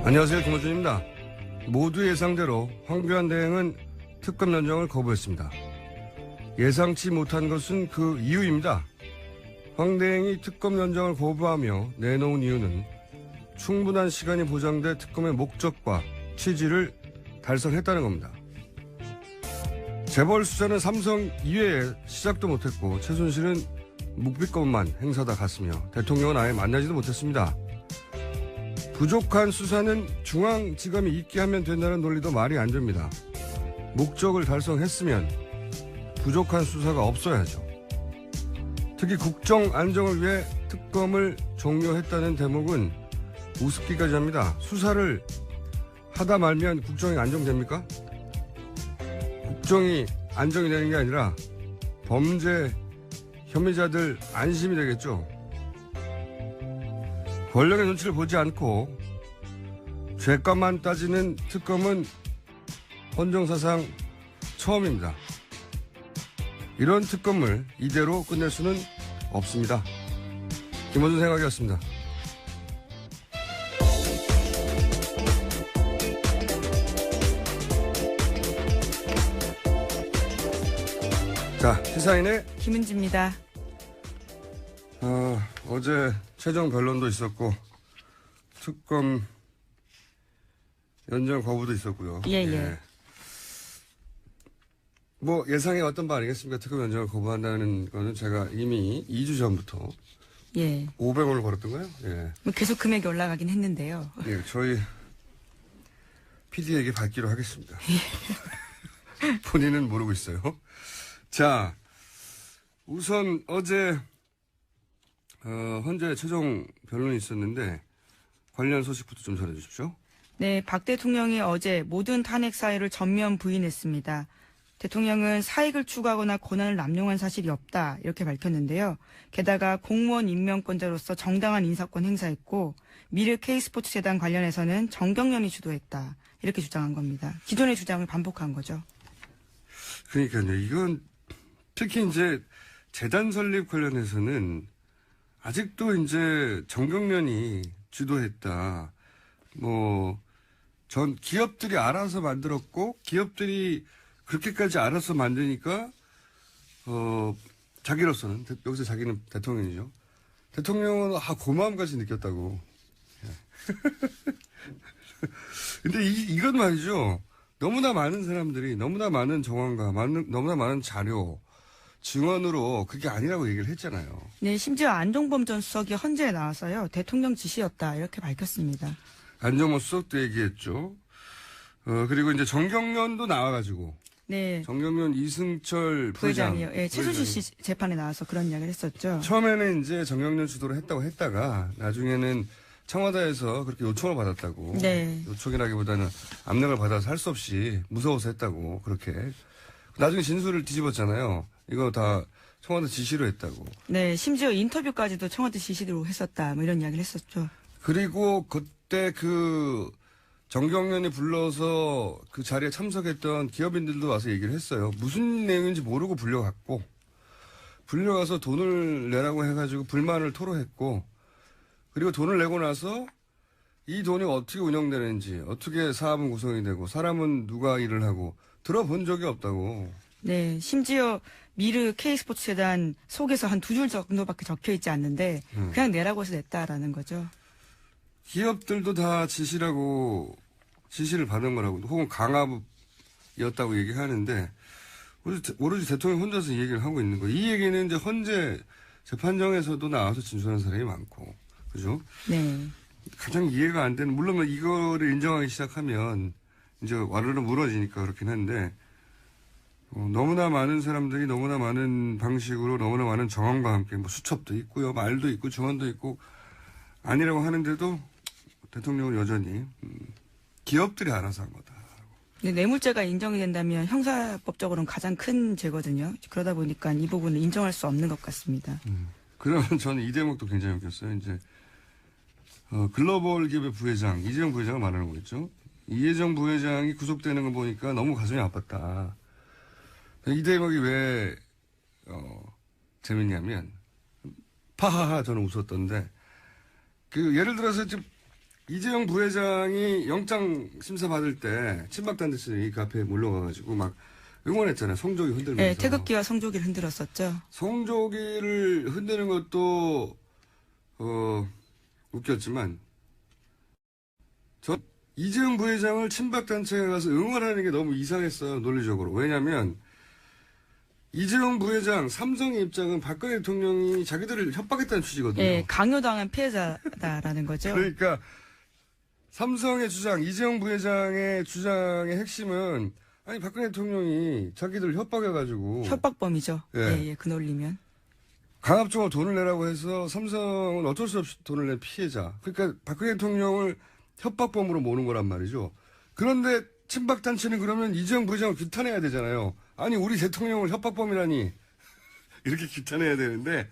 안녕하세요. 김호준입니다. 모두 예상대로 황교안 대행은 특검 연장을 거부했습니다. 예상치 못한 것은 그 이유입니다. 황 대행이 특검 연장을 거부하며 내놓은 이유는 충분한 시간이 보장돼 특검의 목적과 취지를 달성했다는 겁니다. 재벌 수사는 삼성 이외에 시작도 못했고 최순실은 묵비권만 행사다 갔으며 대통령은 아예 만나지도 못했습니다. 부족한 수사는 중앙지검이 있게 하면 된다는 논리도 말이 안 됩니다. 목적을 달성했으면 부족한 수사가 없어야죠. 특히 국정 안정을 위해 특검을 종료했다는 대목은 우습기까지 합니다. 수사를 하다 말면 국정이 안정됩니까? 국정이 안정이 되는 게 아니라 범죄 혐의자들 안심이 되겠죠. 권력의 눈치를 보지 않고 죄값만 따지는 특검은 헌정사상 처음입니다. 이런 특검을 이대로 끝낼 수는 없습니다. 김호준 생각이었습니다. 자, 시사인의 김은지입니다. 어제 최종 변론도 있었고 특검 연장 거부도 있었고요. 예. 뭐 예상에 어떤 바 아니겠습니까? 특검 연장을 거부한다는 거는 제가 이미 2주 전부터 500원을 걸었던가요? 예. 뭐 계속 금액이 올라가긴 했는데요. 예, 저희 PD에게 받기로 하겠습니다. 본인은 모르고 있어요. 자, 우선 어제 현재 최종 변론이 있었는데 관련 소식부터 좀 전해주십시오. 네, 박 대통령이 어제 모든 탄핵 사유를 전면 부인했습니다. 대통령은 사익을 추구하거나 권한을 남용한 사실이 없다 이렇게 밝혔는데요. 게다가 공무원 임명권자로서 정당한 인사권 행사했고 미르 K스포츠 재단 관련해서는 정경련이 주도했다 이렇게 주장한 겁니다. 기존의 주장을 반복한 거죠. 그러니까요. 이건 특히 이제 재단 설립 관련해서는 아직도 이제 정경련이 주도했다. 전 기업들이 알아서 만들었고 기업들이 그렇게까지 알아서 만드니까 자기로서는 여기서 자기는 대통령이죠. 대통령은 고마움까지 느꼈다고. 근데 이건 말이죠. 너무나 많은 사람들이 너무나 많은 정황과 너무나 많은 자료 증언으로 그게 아니라고 얘기를 했잖아요. 네, 심지어 안종범 전 수석이 헌재에 나와서요. 대통령 지시였다 이렇게 밝혔습니다. 안종범 수석도 얘기했죠. 그리고 이제 정경련도 나와가지고. 네. 정경련 이승철 부회장이요. 예, 최순실 씨 재판에 나와서 그런 이야기를 했었죠. 처음에는 이제 정경련 주도를 했다고 했다가 나중에는 청와대에서 그렇게 요청을 받았다고. 네. 요청이라기보다는 압력을 받아서 할 수 없이 무서워서 했다고 그렇게. 나중에 진술을 뒤집었잖아요. 이거 다 청와대 지시로 했다고. 네, 심지어 인터뷰까지도 청와대 지시로 했었다. 뭐 이런 이야기를 했었죠. 그리고 그때 정경련이 불러서 그 자리에 참석했던 기업인들도 와서 얘기를 했어요. 무슨 내용인지 모르고 불려가서 돈을 내라고 해가지고 불만을 토로했고, 그리고 돈을 내고 나서 이 돈이 어떻게 운영되는지, 어떻게 사업은 구성이 되고, 사람은 누가 일을 하고, 들어본 적이 없다고. 네, 심지어 미르 K스포츠 재단 속에서 한 2줄 정도밖에 적혀 있지 않는데, 그냥 내라고 해서 냈다라는 거죠. 기업들도 다 지시를 받은 거라고, 혹은 강압이었다고 얘기하는데, 오로지 대통령 혼자서 이 얘기를 하고 있는 거예요. 이 얘기는 이제 헌재 재판정에서도 나와서 진술하는 사람이 많고, 그죠? 네. 가장 이해가 안 되는, 물론 이거를 인정하기 시작하면 이제 와르르 무너지니까 그렇긴 한데, 너무나 많은 사람들이 너무나 많은 방식으로 너무나 많은 정황과 함께 수첩도 있고요, 말도 있고, 증언도 있고, 아니라고 하는데도 대통령은 여전히 기업들이 알아서 한 거다. 네, 뇌물죄가 인정이 된다면 형사법적으로는 가장 큰 죄거든요. 그러다 보니까 이 부분을 인정할 수 없는 것 같습니다. 그러면 저는 이 대목도 굉장히 웃겼어요. 이제 글로벌 기업의 부회장 이재용 부회장을 말하는 거겠죠. 이재용 부회장이 구속되는 거 보니까 너무 가슴이 아팠다. 이 대목이 왜 재밌냐면 파하하 저는 웃었던데 예를 들어서 지금 이재용 부회장이 영장 심사 받을 때 친박단체들이 그 앞에 몰려가가지고 막 응원했잖아요. 송조기 흔들면서. 네, 태극기와 성조기를 흔들었었죠. 송조기를 흔드는 것도 웃겼지만 저 이재용 부회장을 친박단체에 가서 응원하는 게 너무 이상했어요. 논리적으로. 왜냐하면 이재용 부회장 삼성의 입장은 박근혜 대통령이 자기들을 협박했다는 취지거든요. 예, 강요당한 피해자다라는 거죠. 그러니까 삼성의 주장, 이재용 부회장의 주장의 핵심은 아니 박근혜 대통령이 자기들을 협박해가지고 협박범이죠. 예. 예, 그 논리면. 강압적으로 돈을 내라고 해서 삼성은 어쩔 수 없이 돈을 낸 피해자. 그러니까 박근혜 대통령을 협박범으로 모는 거란 말이죠. 그런데 친박단체는 그러면 이재용 부회장을 규탄해야 되잖아요. 아니 우리 대통령을 협박범이라니 이렇게 규탄해야 되는데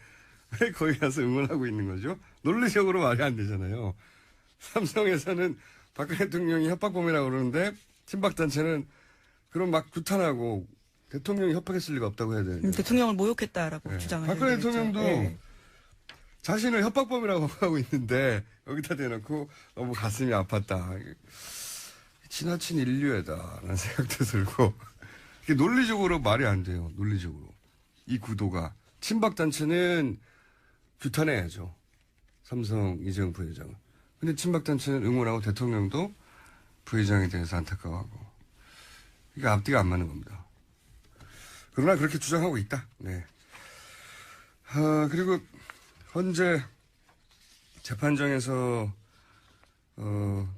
왜 거기 가서 응원하고 있는 거죠? 논리적으로 말이 안 되잖아요. 삼성에서는 박근혜 대통령이 협박범이라고 그러는데 친박단체는 그럼 막 규탄하고 대통령이 협박했을 리가 없다고 해야 되는데. 대통령을 모욕했다라고 네. 주장을 박근혜 했죠. 대통령도 예. 자신을 협박범이라고 하고 있는데 여기다 대놓고 너무 가슴이 아팠다. 지나친 인류애다라는 생각도 들고 이게 논리적으로 말이 안 돼요. 논리적으로. 이 구도가. 친박단체는 규탄해야죠. 삼성 이재용 부회장을. 근데 친박단체는 응원하고 대통령도 부회장에 대해서 안타까워하고. 이게 앞뒤가 안 맞는 겁니다. 그러나 그렇게 주장하고 있다. 네. 그리고 현재 재판장에서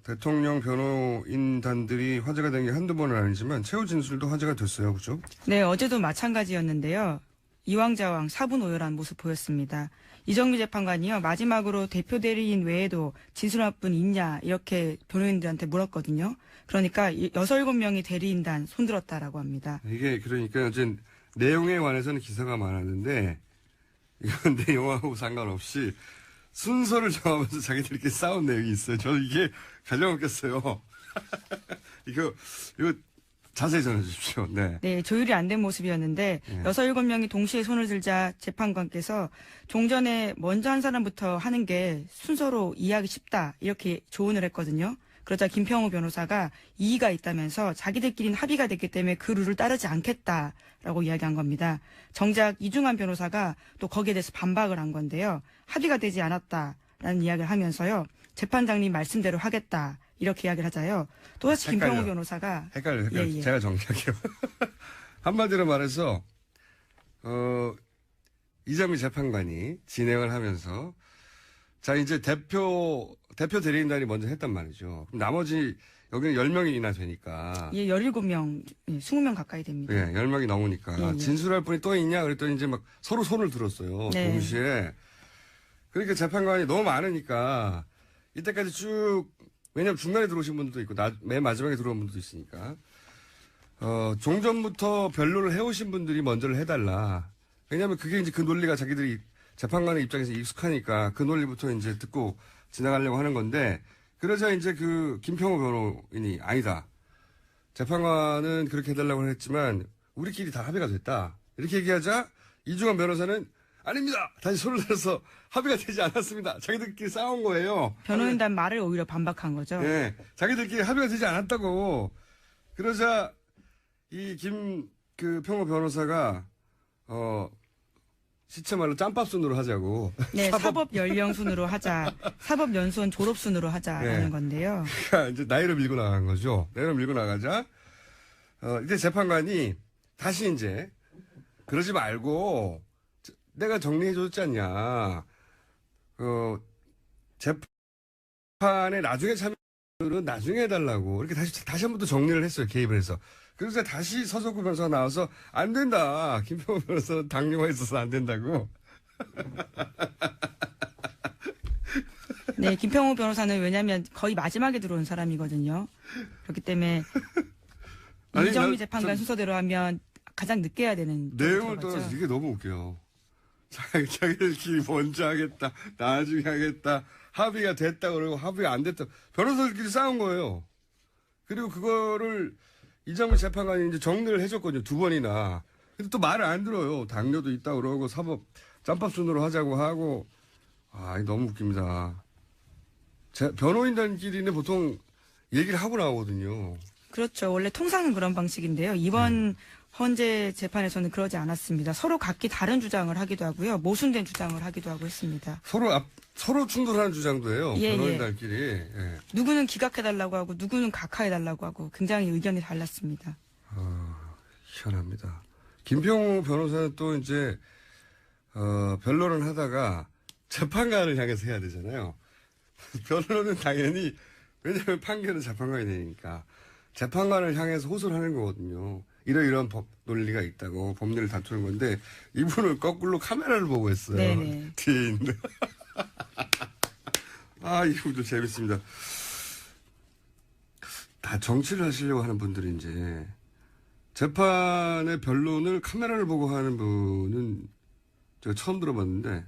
대통령 변호인단들이 화제가 된 게 한두 번은 아니지만 최후 진술도 화제가 됐어요. 그죠? 네, 어제도 마찬가지였는데요. 이왕좌왕 사분오열한 모습 보였습니다. 이정미 재판관이요. 마지막으로 대표 대리인 외에도 진술할 분 있냐 이렇게 변호인들한테 물었거든요. 그러니까 6, 7명이 대리인단 손들었다라고 합니다. 이게 그러니까 이제 내용에 관해서는 기사가 많았는데 이건 내용하고 상관없이 순서를 정하면서 자기들끼리 싸운 내용이 있어요. 저는 이게 가장 웃겼어요. 이거 자세히 전해 주십시오. 네. 네, 조율이 안 된 모습이었는데 네. 6, 7명이 동시에 손을 들자 재판관께서 종전에 먼저 한 사람부터 하는 게 순서로 이해하기 쉽다 이렇게 조언을 했거든요. 그러자 김평우 변호사가 이의가 있다면서 자기들끼리는 합의가 됐기 때문에 그 룰을 따르지 않겠다라고 이야기한 겁니다. 정작 이중환 변호사가 또 거기에 대해서 반박을 한 건데요. 합의가 되지 않았다라는 이야기를 하면서요. 재판장님 말씀대로 하겠다 이렇게 이야기를 하자요. 또다시 김평우 변호사가 헷갈려요. 예. 제가 정리할게요. 한마디로 말해서 이정미 재판관이 진행을 하면서 자 이제 대표 대리인단이 먼저 했단 말이죠. 그럼 나머지 여기는 10명이나 되니까. 예, 17명, 20명 가까이 됩니다. 예, 10명이 넘으니까. 예. 진술할 분이 또 있냐? 그랬더니 이제 막 서로 손을 들었어요. 네. 동시에. 그러니까 재판관이 너무 많으니까 이때까지 쭉, 왜냐면 중간에 들어오신 분들도 있고, 맨 마지막에 들어온 분들도 있으니까. 종전부터 변론을 해오신 분들이 먼저를 해달라. 왜냐면 그게 이제 그 논리가 자기들이 재판관의 입장에서 익숙하니까 그 논리부터 이제 듣고 지나가려고 하는 건데, 그러자 이제 그 김평호 변호인이 아니다. 재판관은 그렇게 해달라고 했지만 우리끼리 다 합의가 됐다. 이렇게 얘기하자 이중환 변호사는 아닙니다. 다시 손을 들어서 합의가 되지 않았습니다. 자기들끼리 싸운 거예요. 변호인단 말을 오히려 반박한 거죠. 네, 자기들끼리 합의가 되지 않았다고. 그러자 이 평호 변호사가 시체말로 짬밥순으로 하자고. 네, 사법 연령 순으로 하자. 사법 연수원 졸업 순으로 하자라는 네. 건데요. 그러니까 이제 나이를 밀고 나간 거죠. 나이를 밀고 나가자. 이제 재판관이 다시 이제 그러지 말고 내가 정리해줬지 않냐. 재판에 나중에 참여는 나중에 해달라고 이렇게 다시 한 번 더 정리를 했어요. 개입을 해서. 그래서 다시 서석구 변호사가 나와서 안 된다. 김평호 변호사는 당뇨가 있어서 안 된다고. 네, 김평우 변호사는 왜냐하면 거의 마지막에 들어온 사람이거든요. 그렇기 때문에 아니, 이정미 재판관 순서대로 하면 가장 늦게 해야 되는 내용을 들어갔죠. 떠나서 이게 너무 웃겨요. 자기들끼리 먼저 하겠다, 나중에 하겠다, 합의가 됐다 그러고 합의가 안 됐다. 변호사들끼리 싸운 거예요. 그리고 그거를 이정미 재판관이 이제 정리를 해줬거든요. 2번이나. 근데 또 말을 안 들어요. 당뇨도 있다 그러고 사법 짬밥순으로 하자고 하고. 아, 이거 너무 웃깁니다. 변호인단끼리는 보통 얘기를 하고 나오거든요. 그렇죠. 원래 통상은 그런 방식인데요. 이번 헌재 재판에서는 그러지 않았습니다. 서로 각기 다른 주장을 하기도 하고요. 모순된 주장을 하기도 하고 했습니다. 서로 충돌하는 주장도 해요. 예, 변호인단끼리. 예. 누구는 기각해달라고 하고 누구는 각하해달라고 하고 굉장히 의견이 달랐습니다. 희한합니다. 김평우 변호사는 또 이제 변론을 하다가 재판관을 향해서 해야 되잖아요. 변론은 당연히 왜냐하면 판결은 재판관이 되니까 재판관을 향해서 호소를 하는 거거든요. 이러이러한 법 논리가 있다고 법리를 다투는 건데 이분은 거꾸로 카메라를 보고 했어요. 네네. 뒤에 있는. 이분도 재밌습니다. 다 정치를 하시려고 하는 분들이 이제 재판의 변론을 카메라를 보고 하는 분은 제가 처음 들어봤는데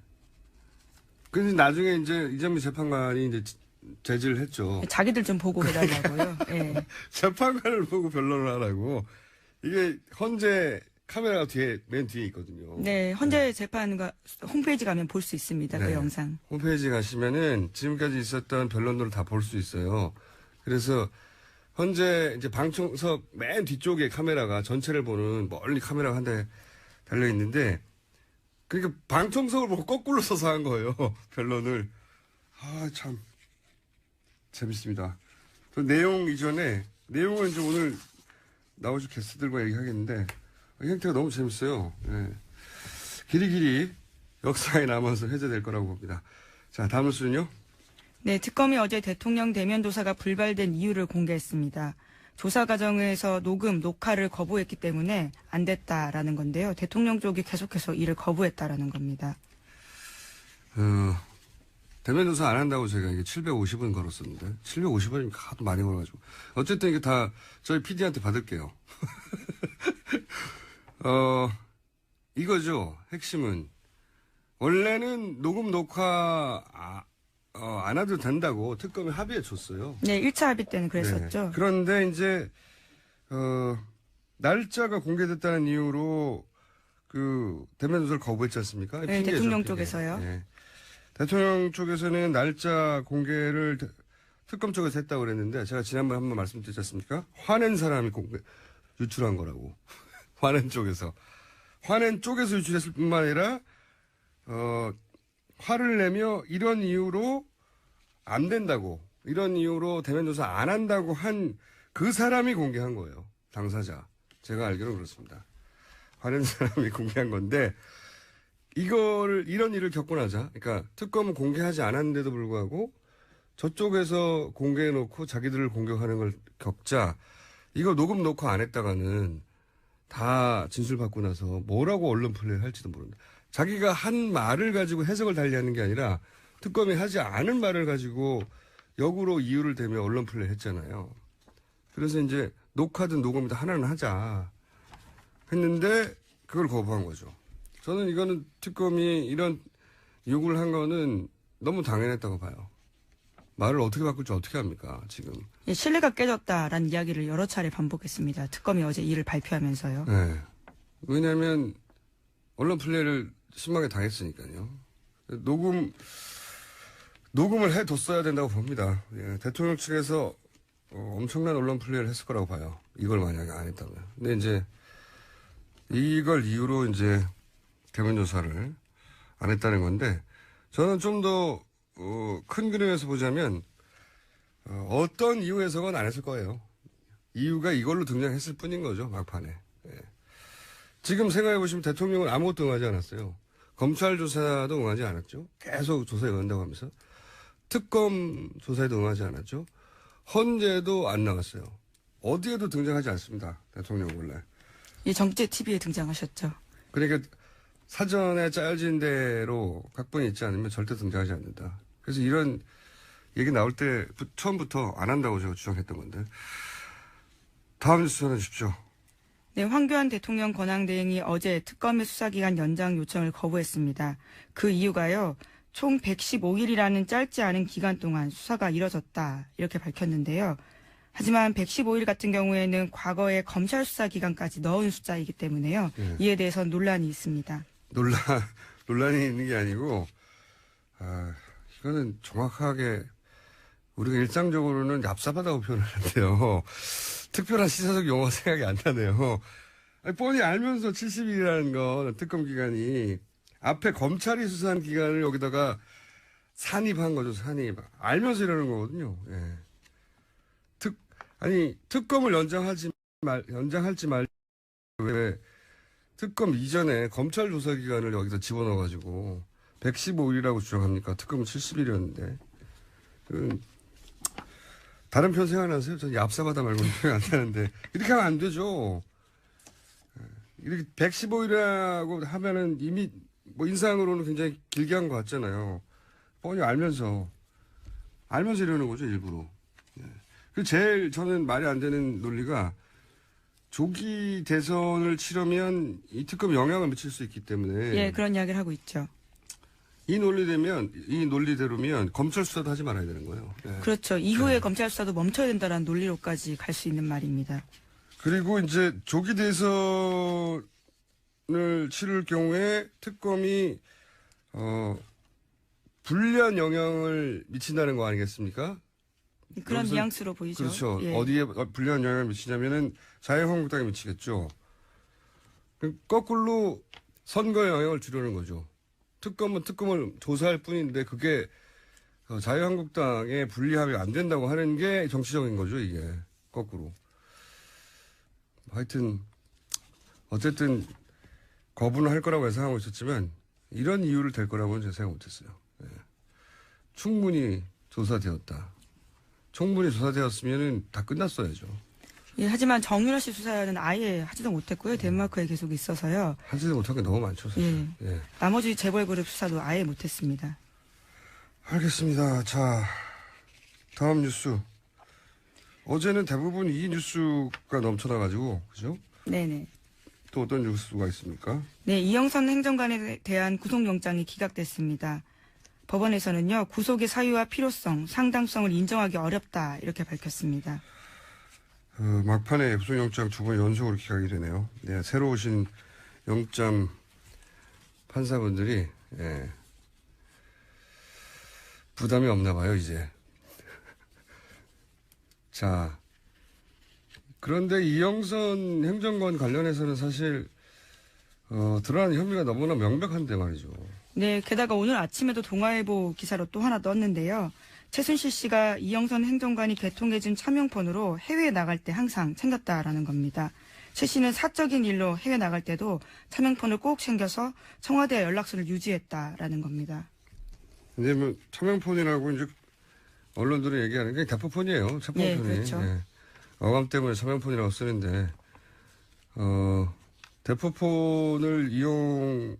근데 나중에 이제 이정미 재판관이 이제 제지를 했죠. 자기들 좀 보고 해달라고요. 예. 재판관을 보고 변론을 하라고. 이게 헌재 카메라가 맨 뒤에 있거든요. 네, 헌재 재판과 홈페이지 가면 볼 수 있습니다. 그 영상. 홈페이지 가시면은 지금까지 있었던 변론들을 다 볼 수 있어요. 그래서 헌재 이제 방청석 맨 뒤쪽에 카메라가 전체를 보는 멀리 카메라가 한 대 달려 있는데 그러니까 방청석을 보고 거꾸로 서서 한 거예요. 변론을. 참 재밌습니다. 그 내용 이전에 내용은 이제 오늘 나오실 게스트들과 얘기하겠는데 형태가 너무 재밌어요. 예. 길이길이 역사에 남아서 회자될 거라고 봅니다. 자, 다음 뉴스는요. 네, 특검이 어제 대통령 대면 조사가 불발된 이유를 공개했습니다. 조사 과정에서 녹화를 거부했기 때문에 안 됐다라는 건데요. 대통령 쪽이 계속해서 이를 거부했다라는 겁니다. 대면 조사 안 한다고 제가 이게 750원 걸었었는데 750원이면 하도 많이 걸어가지고 어쨌든 이게 다 저희 PD한테 받을게요. 이거죠. 핵심은 원래는 녹화 안 해도 된다고 특검이 합의해 줬어요. 네, 1차 합의 때는 그랬었죠. 네. 그런데 이제 날짜가 공개됐다는 이유로 그 대면 조사를 거부했지 않습니까? 네, 대통령 쪽에서요. 네. 대통령 쪽에서는 날짜 공개를 특검 쪽에서 했다고 그랬는데 제가 지난번에 한번 말씀드렸지 않습니까? 화낸 사람이 유출한 거라고. 화낸 쪽에서 유출했을 뿐만 아니라 화를 내며 이런 이유로 안 된다고 이런 이유로 대면 조사 안 한다고 한 그 사람이 공개한 거예요. 당사자. 제가 알기로는 그렇습니다. 화낸 사람이 공개한 건데 이런 일을 겪고 나자, 그러니까 특검은 공개하지 않았는데도 불구하고 저쪽에서 공개해놓고 자기들을 공격하는 걸 겪자, 이거 녹화 안 했다가는 다 진술 받고 나서 뭐라고 언론 플레이를 할지도 모른다. 자기가 한 말을 가지고 해석을 달리하는 게 아니라 특검이 하지 않은 말을 가지고 역으로 이유를 대며 언론 플레이를 했잖아요. 그래서 이제 녹화든 녹음이든 하나는 하자 했는데 그걸 거부한 거죠. 저는 이거는 특검이 이런 요구를 한 거는 너무 당연했다고 봐요. 말을 어떻게 바꿀지 어떻게 합니까, 지금. 예, 신뢰가 깨졌다라는 이야기를 여러 차례 반복했습니다. 특검이 어제 이를 발표하면서요. 네. 왜냐하면 언론 플레이를 심하게 당했으니까요. 녹음을 해뒀어야 된다고 봅니다. 예, 대통령 측에서 엄청난 언론 플레이를 했을 거라고 봐요. 이걸 만약에 안 했다면. 근데 이제 이걸 이유로 이제 대면 조사를 안 했다는 건데 저는 좀 더 큰 그림에서 보자면 어떤 이유에서건 안 했을 거예요. 이유가 이걸로 등장했을 뿐인 거죠. 막판에. 예. 지금 생각해 보시면 대통령은 아무것도 응하지 않았어요. 검찰 조사도 응하지 않았죠. 계속 조사에 응한다고 하면서. 특검 조사에도 응하지 않았죠. 헌재도 안 나왔어요. 어디에도 등장하지 않습니다. 대통령 원래. 이 정치 TV에 등장하셨죠. 그러니까 사전에 짜여진 대로 각본이 있지 않으면 절대 등장하지 않는다. 그래서 이런 얘기 나올 때 처음부터 안 한다고 제가 주장했던 건데. 다음 뉴스 전해주십시오. 네, 황교안 대통령 권한대행이 어제 특검의 수사기간 연장 요청을 거부했습니다. 그 이유가요. 총 115일이라는 짧지 않은 기간 동안 수사가 이뤄졌다 이렇게 밝혔는데요. 하지만 115일 같은 경우에는 과거의 검찰 수사 기간까지 넣은 숫자이기 때문에요. 이에 대해서 논란이 있습니다. 논란이 있는 게 아니고 이거는 정확하게 우리가 일상적으로는 얍삽하다고 표현하는데요. 특별한 시사적 용어 생각이 안 나네요. 아니, 뻔히 알면서 70일이라는 건 특검 기간이 앞에 검찰이 수사한 기간을 여기다가 산입한 거죠, 산입. 알면서 이러는 거거든요. 예. 특검을 연장할지 말, 왜 특검 이전에 검찰 조사 기간을 여기다 집어넣어가지고 115일이라고 주장합니까? 특검은 70일이었는데. 다른 편 생각나세요? 전 얍삽하다 말고는 표현 안 나는데. 이렇게 하면 안 되죠. 이렇게 115일이라고 하면은 이미 뭐 인상으로는 굉장히 길게 한 것 같잖아요. 뻔히 알면서 이러는 거죠, 일부러. 그 제일 저는 말이 안 되는 논리가 조기 대선을 치르면 이 특검 영향을 미칠 수 있기 때문에. 예, 그런 이야기를 하고 있죠. 이 논리대로면 검찰 수사도 하지 말아야 되는 거예요. 예. 그렇죠. 이후에 검찰 수사도 멈춰야 된다는 논리로까지 갈 수 있는 말입니다. 그리고 이제 조기 대선을 치를 경우에 특검이 불리한 영향을 미친다는 거 아니겠습니까? 그런 뉘앙스로 보이죠. 그렇죠. 예. 어디에 불리한 영향을 미치냐면은 자유한국당에 미치겠죠. 거꾸로 선거에 영향을 주려는 거죠. 특검은 특검을 조사할 뿐인데 그게 자유한국당에 불리하면 안 된다고 하는 게 정치적인 거죠, 이게. 거꾸로. 하여튼 어쨌든 거부는 할 거라고 예상하고 있었지만 이런 이유를 댈 거라고는 제가 생각 못했어요. 예. 충분히 조사되었다. 충분히 조사되었으면 다 끝났어야죠. 예, 하지만 정유라 씨 수사는 아예 하지도 못했고요. 덴마크에 계속 있어서요. 하지도 못한 게 너무 많죠, 사실. 예. 예. 나머지 재벌그룹 수사도 아예 못했습니다. 알겠습니다. 자, 다음 뉴스. 어제는 대부분 이 뉴스가 넘쳐나가지고, 그죠? 네네. 또 어떤 뉴스가 있습니까? 네, 이영선 행정관에 대한 구속영장이 기각됐습니다. 법원에서는요, 구속의 사유와 필요성, 상당성을 인정하기 어렵다 이렇게 밝혔습니다. 막판에 구속영장 2번 연속으로 기각이 되네요. 네, 새로 오신 영장 판사분들이 예, 부담이 없나 봐요, 이제. 자, 그런데 이영선 행정관 관련해서는 사실 드러난 혐의가 너무나 명백한데 말이죠. 네, 게다가 오늘 아침에도 동아일보 기사로 또 하나 떴는데요. 최순실 씨가 이영선 행정관이 개통해준 차명폰으로 해외에 나갈 때 항상 챙겼다라는 겁니다. 최 씨는 사적인 일로 해외 나갈 때도 차명폰을 꼭 챙겨서 청와대 연락처를 유지했다라는 겁니다. 근데 뭐 차명폰이라고 이제 언론들이 얘기하는 게 대포폰이에요. 차명폰이. 네, 그렇죠. 예. 어감 때문에 차명폰이라고 쓰는데 대포폰을 이용한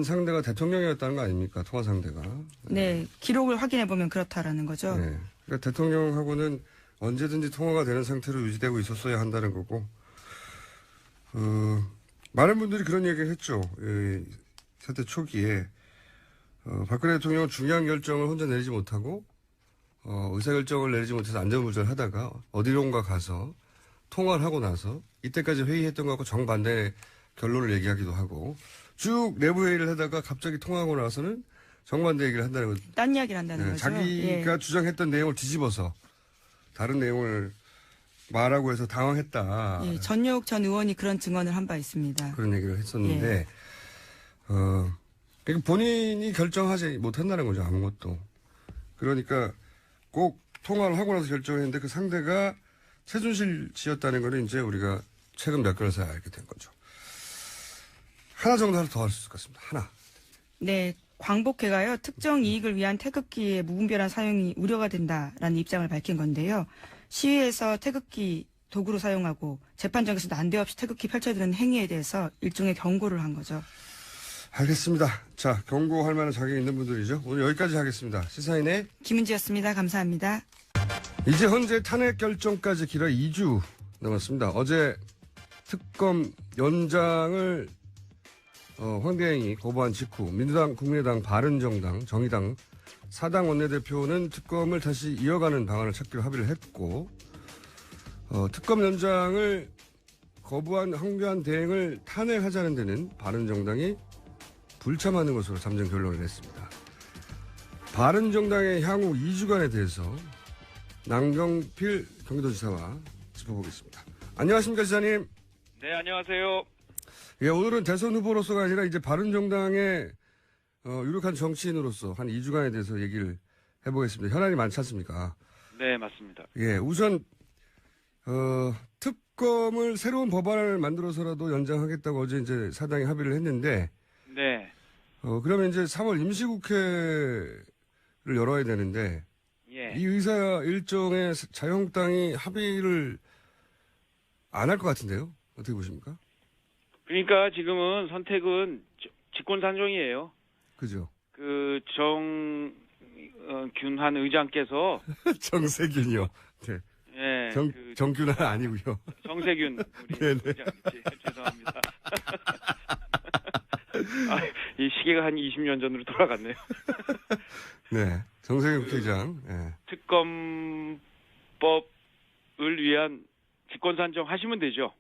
상대가 대통령이었다는 거 아닙니까? 통화 상대가. 네, 기록을 확인해 보면 그렇다라는 거죠. 네. 그러니까 대통령하고는 언제든지 통화가 되는 상태로 유지되고 있었어야 한다는 거고. 많은 분들이 그런 얘기를 했죠. 사태 초기에 박근혜 대통령은 중요한 결정을 혼자 내리지 못하고 의사결정을 내리지 못해서 안전부절하다가 어디론가 가서 통화를 하고 나서 이때까지 회의했던 것하고 정반대 결론을 얘기하기도 하고 쭉 내부 회의를 하다가 갑자기 통화하고 나서는 정반대 얘기를 한다는 거죠. 딴 이야기를 한다는 거죠. 자기가 주장했던 내용을 뒤집어서 다른 내용을 말하고 해서 당황했다. 예, 전효욱 전 의원이 그런 증언을 한 바 있습니다. 그런 얘기를 했었는데 그러니까 본인이 결정하지 못한다는 거죠. 아무것도. 그러니까 꼭 통화를 하고 나서 결정했는데 그 상대가 최순실 씨였다는 거는 이제 우리가 최근 몇 개월 사이에 알게 된 거죠. 하나 정도 더 할 수 있을 것 같습니다. 하나. 네, 광복회가요, 특정 이익을 위한 태극기의 무분별한 사용이 우려가 된다라는 입장을 밝힌 건데요. 시위에서 태극기 도구로 사용하고 재판장에서 난데없이 태극기 펼쳐드는 행위에 대해서 일종의 경고를 한 거죠. 알겠습니다. 자, 경고할 만한 자격이 있는 분들이죠. 오늘 여기까지 하겠습니다. 시사인의 김은지였습니다. 감사합니다. 이제 현재 탄핵 결정까지 길어 2주 남았습니다. 어제 특검 연장을 황대행이 거부한 직후 민주당, 국민의당, 바른정당, 정의당 4당 원내대표는 특검을 다시 이어가는 방안을 찾기로 합의를 했고 특검 연장을 거부한 황교안 대행을 탄핵하자는 데는 바른정당이 불참하는 것으로 잠정 결론을 냈습니다. 바른정당의 향후 2주간에 대해서 남경필 경기도지사와 짚어보겠습니다. 안녕하십니까, 지사님. 네, 안녕하세요. 예, 오늘은 대선 후보로서가 아니라 이제 바른정당의 유력한 정치인으로서 한 2주간에 대해서 얘기를 해보겠습니다. 현안이 많지 않습니까? 네, 맞습니다. 예, 우선 특검을 새로운 법안을 만들어서라도 연장하겠다고 어제 이제 사당이 합의를 했는데, 네. 그러면 이제 3월 임시국회를 열어야 되는데, 예. 이 의사 일정에 자유한국당이 합의를 안 할 것 같은데요? 어떻게 보십니까? 그러니까 지금은 선택은 직권산정이에요. 그죠? 정균환 의장께서 정세균이요. 네. 예. 정균환 아니고요. 정세균 우리 네네. 의장 죄송합니다. 이 시계가 한 20년 전으로 돌아갔네요. 네. 정세균 국회의장. 네. 특검법을 위한 직권산정 하시면 되죠.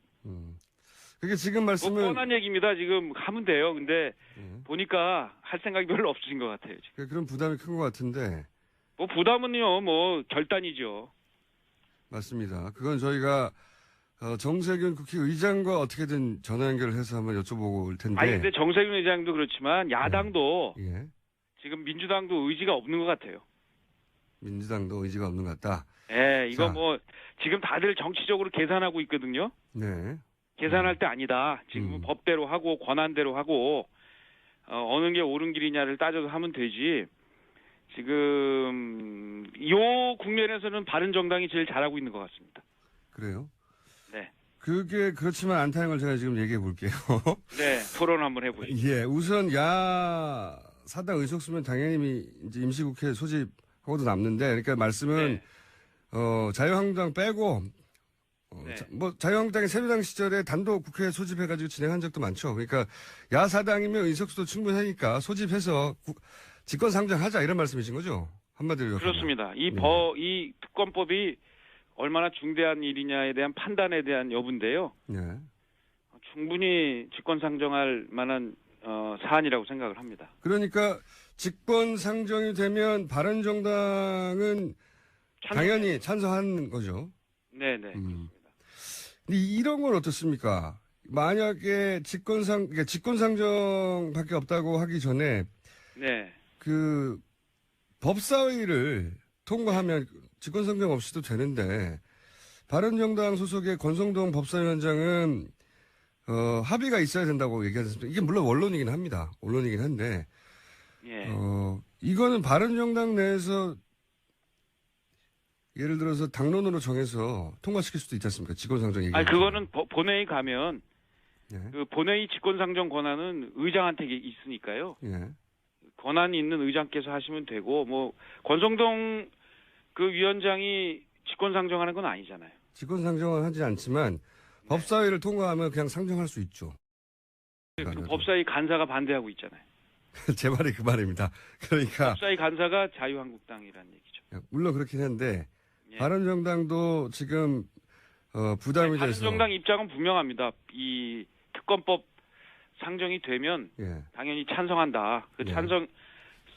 그게 지금 뭐 말씀은 뻔한 얘기입니다. 지금 하면 돼요. 근데 보니까 할 생각이 별로 없으신 것 같아요. 지금. 그런 부담이 큰 것 같은데. 뭐 부담은요. 뭐 결단이죠. 맞습니다. 그건 저희가 정세균 국회의장과 어떻게든 전화 연결을 해서 한번 여쭤보고 올 텐데. 아니 근데 정세균 의장도 그렇지만 야당도 예. 지금 민주당도 의지가 없는 것 같아요. 민주당도 의지가 없는 것 같다. 예, 이거 자. 뭐 지금 다들 정치적으로 계산하고 있거든요. 네. 계산할 때 아니다. 지금은 법대로 하고 권한대로 하고 어느 게 옳은 길이냐를 따져서 하면 되지. 지금 요 국면에서는 바른정당이 제일 잘하고 있는 것 같습니다. 그래요? 네. 그게 그렇지만 않다는 걸 제가 지금 얘기해 볼게요. 네, 토론 한번 해보시죠. 예, 우선 야 사당 의석수면 당연히 이제 임시국회 소집하고도 남는데, 그러니까 말씀은 네. 자유한국당 빼고 네. 뭐 자유한국당이 새누리당 시절에 단독 국회 소집해가지고 진행한 적도 많죠. 그러니까 야 사당이면 의석수도 충분하니까 소집해서 직권 상정하자 이런 말씀이신 거죠? 한마디로 요약하면. 그렇습니다. 네. 이 특검법이 얼마나 중대한 일이냐에 대한 판단에 대한 여부인데요. 네. 충분히 직권 상정할 만한 사안이라고 생각을 합니다. 그러니까 직권 상정이 되면 바른정당은 당연히 찬성하는 거죠. 네네. 그렇습니다. 근데 이런 건 어떻습니까? 만약에 직권상정밖에 없다고 하기 전에 네. 그 법사위를 통과하면 직권상정 없이도 되는데, 바른정당 소속의 권성동 법사위원장은 합의가 있어야 된다고 얘기하지 않습니까? 이게 물론 원론이긴 합니다. 원론이긴 한데 예. 이거는 바른정당 내에서 예를 들어서 당론으로 정해서 통과시킬 수도 있지 않습니까? 직권상정 얘기. 아니 그거는 본회의 가면 예. 그 본회의 직권상정 권한은 의장한테 있으니까요. 예. 권한이 있는 의장께서 하시면 되고 뭐 권성동 그 위원장이 직권상정하는 건 아니잖아요. 직권상정은 하지 않지만 법사위를 통과하면 그냥 상정할 수 있죠. 그 법사위 간사가 반대하고 있잖아요. 제 말이 그 말입니다. 그러니까 법사위 간사가 자유한국당이라는 얘기죠. 물론 그렇긴 한데 예. 바른정당도 지금 부담이 돼서. 바른정당 입장은 분명합니다. 이 특검법 상정이 되면 예. 당연히 찬성한다. 그 네. 찬성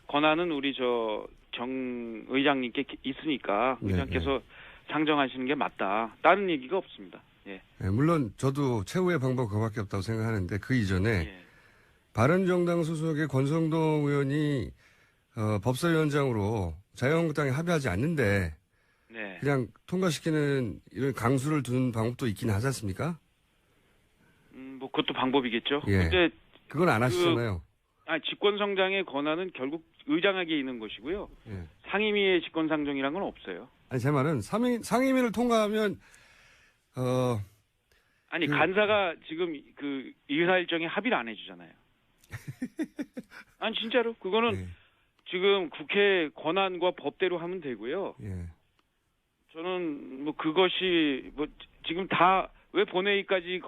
권한은 우리 정 의장님께 있으니까 네, 의장께서 상정하시는 게 맞다. 다른 얘기가 없습니다. 예. 예, 물론 저도 최후의 방법 그거밖에 없다고 생각하는데 그 이전에 예. 바른정당 소속의 권성동 의원이 법사위원장으로 자유한국당에 합의하지 않는데 네. 그냥 통과시키는 이런 강수를 두는 방법도 있긴 하지 않습니까? 뭐 그것도 방법이겠죠. 예. 근데 그건 안 하시잖아요. 직권상정의 권한은 결국 의장에게 있는 것이고요. 예. 상임위의 직권상정이란 건 없어요. 아니 제 말은 상임위를 통과하면 아니 간사가 지금 그 의사 일정에 합의를 안 해주잖아요. 아니 진짜로 그거는 예. 지금 국회 권한과 법대로 하면 되고요. 예. 저는 뭐 그것이 뭐 지금 다 왜 본회의까지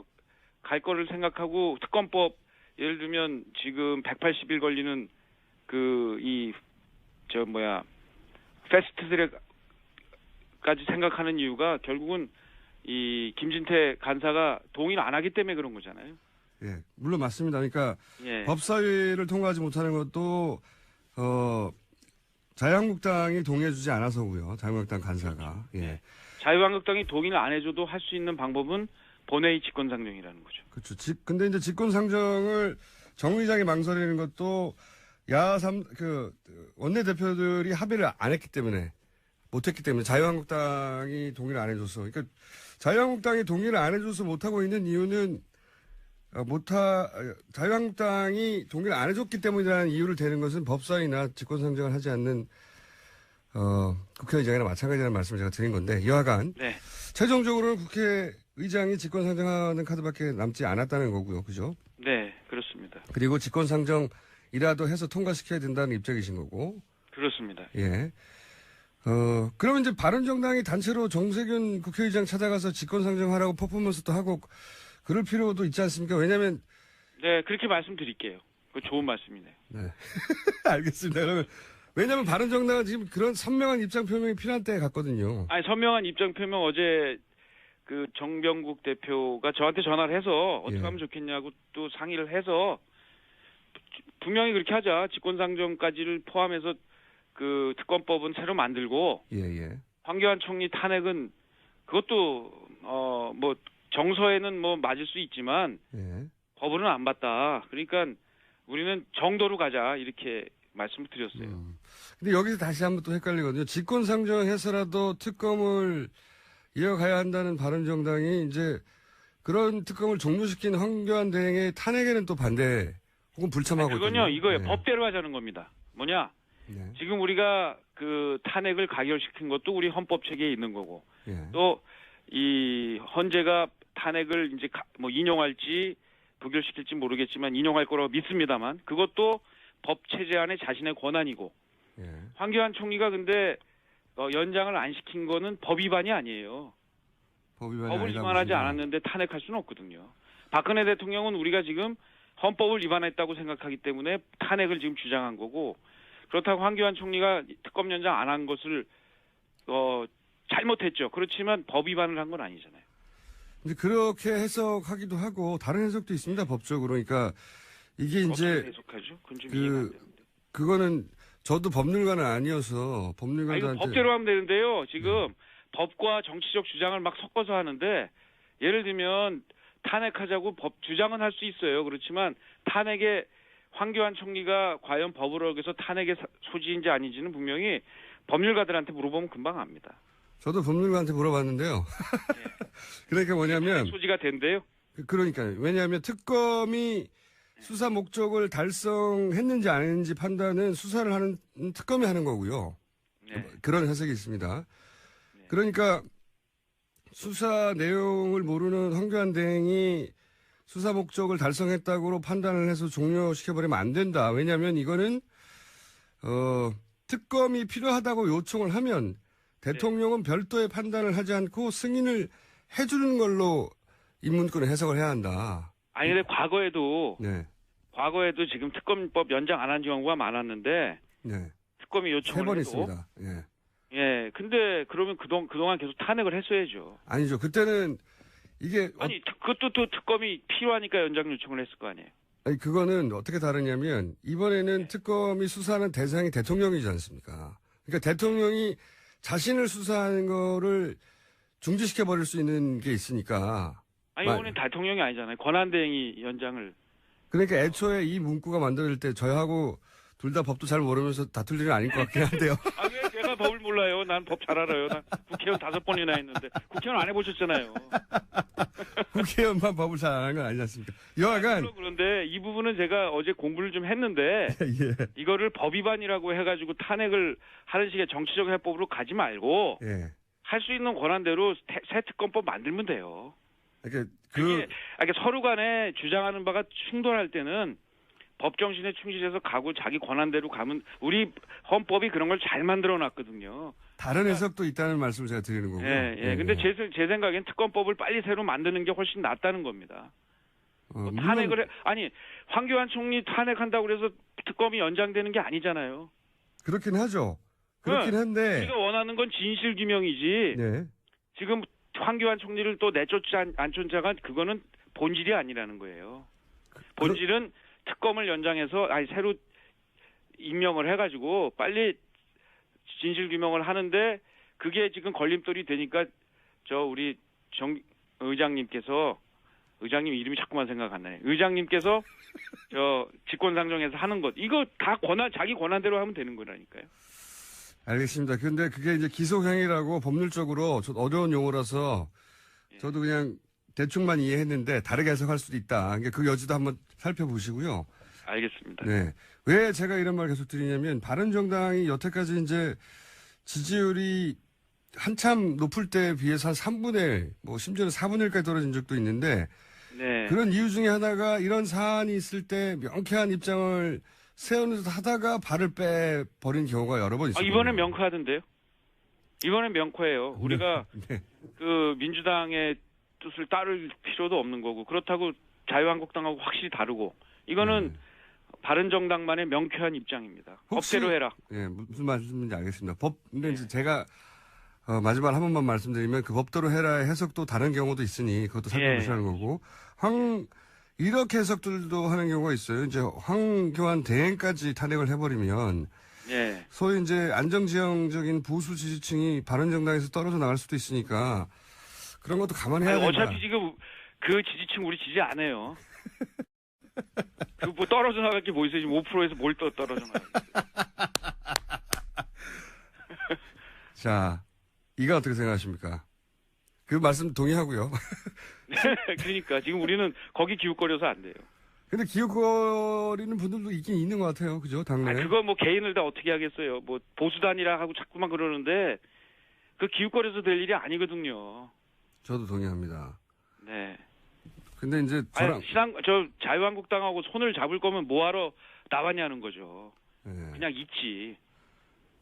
갈 거를 생각하고 특검법 예를 들면 지금 180일 걸리는 패스트트랙까지 생각하는 이유가 결국은 이 김진태 간사가 동의를 안 하기 때문에 그런 거잖아요. 예. 물론 맞습니다. 그러니까 예. 법사위를 통과하지 못하는 것도 자유한국당이 동의해주지 않아서고요. 자유한국당 간사가. 예. 자유한국당이 동의를 안 해줘도 할 수 있는 방법은 본회의 직권상정이라는 거죠. 그렇죠. 근데 이제 직권상정을 정 의장이 망설이는 것도 원내대표들이 합의를 안 했기 때문에, 못했기 때문에 자유한국당이 동의를 안 해줘서. 그러니까 자유한국당이 동의를 안 해줘서 못하고 있는 이유는 자유한국당이 동의를 안 해줬기 때문이라는 이유를 대는 것은 법사위나 직권상정을 하지 않는 국회의장이나 마찬가지라는 말씀을 제가 드린 건데, 여하간 네. 최종적으로는 국회의장이 직권상정하는 카드밖에 남지 않았다는 거고요. 그죠? 네, 그렇습니다. 그리고 직권상정이라도 해서 통과시켜야 된다는 입장이신 거고. 그렇습니다. 예. 그러면 이제 바른정당이 단체로 정세균 국회의장 찾아가서 직권상정하라고 퍼포먼스도 하고 그럴 필요도 있지 않습니까? 왜냐면. 네, 그렇게 말씀드릴게요. 그 좋은 말씀이네요. 네. 알겠습니다. 그러면, 왜냐면 바른정당은 지금 그런 선명한 입장 표명이 필요한 때에 갔거든요. 아니, 선명한 입장 표명 어제 그 정병국 대표가 저한테 전화를 해서 어떻게 예. 하면 좋겠냐고 또 상의를 해서 분명히 그렇게 하자. 직권상정까지를 포함해서 그 특검법은 새로 만들고 예. 황교안 총리 탄핵은 그것도 뭐 정서에는 뭐 맞을 수 있지만 예. 법으로는 안 맞다. 그러니까 우리는 정도로 가자 이렇게 말씀을 드렸어요. 근데 여기서 다시 한번 또 헷갈리거든요. 직권상정해서라도 특검을 이어가야 한다는 바른정당이 이제 그런 특검을 종료시킨 황교안 대행의 탄핵에는 또 반대 혹은 불참하고 있거든요. 그건요 이거예요. 네. 법대로 하자는 겁니다. 뭐냐? 네. 지금 우리가 그 탄핵을 가결시킨 것도 우리 헌법 체계에 있는 거고 예. 또 이 헌재가 탄핵을 이제 뭐 인용할지 부결시킬지 모르겠지만 인용할 거라고 믿습니다만 그것도 법 체제 안에 자신의 권한이고 예. 황교안 총리가 근데 연장을 안 시킨 거는 법 위반이 아니에요. 법을 위반하지 않았는데 탄핵할 수는 없거든요. 박근혜 대통령은 우리가 지금 헌법을 위반했다고 생각하기 때문에 탄핵을 지금 주장한 거고 그렇다고 황교안 총리가 특검 연장 안 한 것을 잘못했죠. 그렇지만 법 위반을 한 건 아니잖아요. 근데 그렇게 해석하기도 하고 다른 해석도 있습니다. 법적으로. 그러니까 이게 이제 해석하죠. 그건 좀 이해가 안 되는데. 그거는 저도 법률가는 아니어서 법률가한테 법대로 하면 되는데요. 지금 법과 정치적 주장을 막 섞어서 하는데 예를 들면 탄핵하자고 법 주장은 할 수 있어요. 그렇지만 탄핵에 황교안 총리가 과연 법을 어겨서 탄핵의 소지인지 아닌지는 분명히 법률가들한테 물어보면 금방 압니다. 저도 법률가한테 물어봤는데요. 네. 그러니까 뭐냐면 소지가 된대요. 그러니까요. 왜냐하면 특검이 수사 목적을 달성했는지 안 했는지 판단은 수사를 하는 특검이 하는 거고요. 네. 그런 해석이 있습니다. 그러니까 수사 내용을 모르는 황교안 대행이 수사 목적을 달성했다고 판단을 해서 종료시켜버리면 안 된다. 왜냐하면 이거는 특검이 필요하다고 요청을 하면 대통령은 별도의 판단을 하지 않고 승인을 해주는 걸로 인문권을 해석을 해야 한다. 아니 근데 과거에도 지금 특검법 연장 안 한 경우가 많았는데 특검이 요청을 3번 해도 있습니다. 예. 근데 그러면 그동안 계속 탄핵을 했어야죠. 아니죠. 그때는 이게 아니 그것도 또 특검이 필요하니까 연장 요청을 했을 거 아니에요. 아니 그거는 어떻게 다르냐면 이번에는 특검이 수사하는 대상이 대통령이지 않습니까? 그러니까 대통령이 자신을 수사하는 거를 중지시켜 버릴 수 있는 게 있으니까. 아니 이번엔 대통령이 아니잖아요. 권한대행이 연장을. 그러니까 애초에 이 문구가 만들어질 때 저희하고 둘 다 법도 잘 모르면서 다툴 일은 아닐 것 같긴 한데요. 아, 왜 제가 법을 몰라요? 난 법 잘 알아요. 난 국회의원 5번이나 했는데 국회의원 안 해보셨잖아요. 국회의원만 법을 잘 안 하는 건 아니지 않습니까? 여하간. 그런데 이 부분은 제가 어제 공부를 좀 했는데 예. 이거를 법 위반이라고 해가지고 탄핵을 하는 식의 정치적 해법으로 가지 말고 할 수 있는 권한대로 새 특검법 만들면 돼요. 그러니까 서로 간에 주장하는 바가 충돌할 때는 법 정신에 충실해서 가고 자기 권한대로 가면 우리 헌법이 그런 걸 잘 만들어 놨거든요. 다른 해석도 있다는 말씀을 제가 드리는 거고요. 예. 근데 제 생각엔 특검법을 빨리 새로 만드는 게 훨씬 낫다는 겁니다. 탄핵을 아니 황교안 총리 탄핵한다고 그래서 특검이 연장되는 게 아니잖아요. 그렇긴 하죠. 그렇긴 한데 우리가 원하는 건 진실 규명이지. 지금 황교안 총리를 또 내쫓지 않은 자가 그거는 본질이 아니라는 거예요. 본질은 특검을 연장해서 새로 임명을 해가지고 빨리 진실 규명을 하는데 그게 지금 걸림돌이 되니까 우리 의장님 이름이 자꾸만 생각 안 나네. 의장님께서 직권상정해서 하는 것 이거 다 자기 권한대로 하면 되는 거라니까요. 알겠습니다. 근데 그게 이제 기소행위라고 법률적으로 좀 어려운 용어라서 저도 그냥 대충만 이해했는데 다르게 해석할 수도 있다. 그러니까 그 여지도 한번 살펴보시고요. 알겠습니다. 네. 왜 제가 이런 말 계속 드리냐면 바른정당이 여태까지 이제 지지율이 한참 높을 때에 비해서 한 3분의 1, 심지어는 4분의 1까지 떨어진 적도 있는데 네. 그런 이유 중에 하나가 이런 사안이 있을 때 명쾌한 입장을 세우면서 하다가 발을 빼버린 경우가 여러 번 있습니다. 이번엔 명쾌하던데요? 이번엔 명쾌해요. 우리가 네. 그 민주당의 뜻을 따를 필요도 없는 거고 그렇다고 자유한국당하고 확실히 다르고 이거는 바른정당만의 명쾌한 입장입니다. 법대로 해라. 예, 무슨 말씀인지 알겠습니다. 근데 이제 제가 마지막 한 번만 말씀드리면 그 법대로 해라의 해석도 다른 경우도 있으니 그것도 살펴보시는 거고 이렇게 해석들도 하는 경우가 있어요. 이제 황교안 대행까지 탄핵을 해버리면 소위 이제 안정지형적인 보수 지지층이 바른정당에서 떨어져 나갈 수도 있으니까 그런 것도 감안해야 된다. 어차피 지금 그 지지층 우리 지지 안 해요. 뭐 떨어져 나갈 게 뭐 있어요? 지금 5%에서 뭘 떨어져 나가? 자, 이거 어떻게 생각하십니까? 그 말씀 동의하고요. 그러니까 지금 우리는 거기 기웃거려서 안 돼요. 근데 기웃거리는 분들도 있긴 있는 것 같아요. 그죠? 당내. 그거 뭐 개인을 다 어떻게 하겠어요. 뭐 보수단이라 하고 자꾸만 그러는데 그 기웃거려서 될 일이 아니거든요. 저도 동의합니다. 네. 근데 이제 자유한국당하고 손을 잡을 거면 뭐하러 나왔냐는 거죠. 네. 그냥 있지.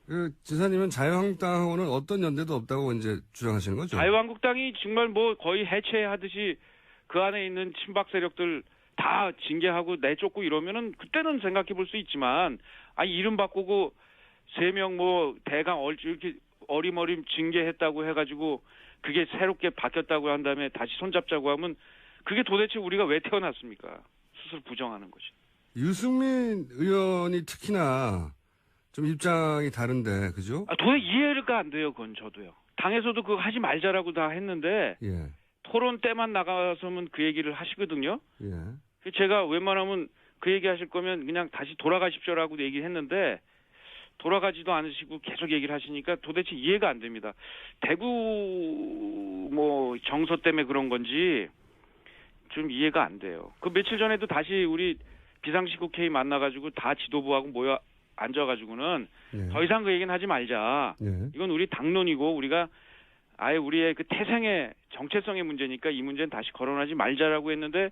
그 지사님은 자유한국당하고는 어떤 연대도 없다고 이제 주장하시는 거죠? 자유한국당이 정말 뭐 거의 해체하듯이 그 안에 있는 친박 세력들 다 징계하고 내쫓고 이러면은 그때는 생각해 볼 수 있지만 이름 바꾸고 3명 뭐 대강 이렇게 어림어림 징계했다고 해가지고 그게 새롭게 바뀌었다고 한 다음에 다시 손잡자고 하면 그게 도대체 우리가 왜 태어났습니까? 스스로 부정하는 것이. 유승민 의원이 특히나 좀 입장이 다른데, 그죠? 도대체 이해가 안 돼요, 그건 저도요. 당에서도 그거 하지 말자라고 다 했는데, 토론 때만 나가서면 그 얘기를 하시거든요. 제가 웬만하면 그 얘기 하실 거면 그냥 다시 돌아가십시오라고 얘기했는데, 돌아가지도 않으시고 계속 얘기를 하시니까 도대체 이해가 안 됩니다. 대구 뭐 정서 때문에 그런 건지 좀 이해가 안 돼요. 그 며칠 전에도 다시 우리 비상시국 회의 만나가지고 다 지도부하고 모여 앉아가지고는 더 이상 그 얘기는 하지 말자. 이건 우리 당론이고 우리가 아예 우리의 그 태생의 정체성의 문제니까 이 문제는 다시 거론하지 말자라고 했는데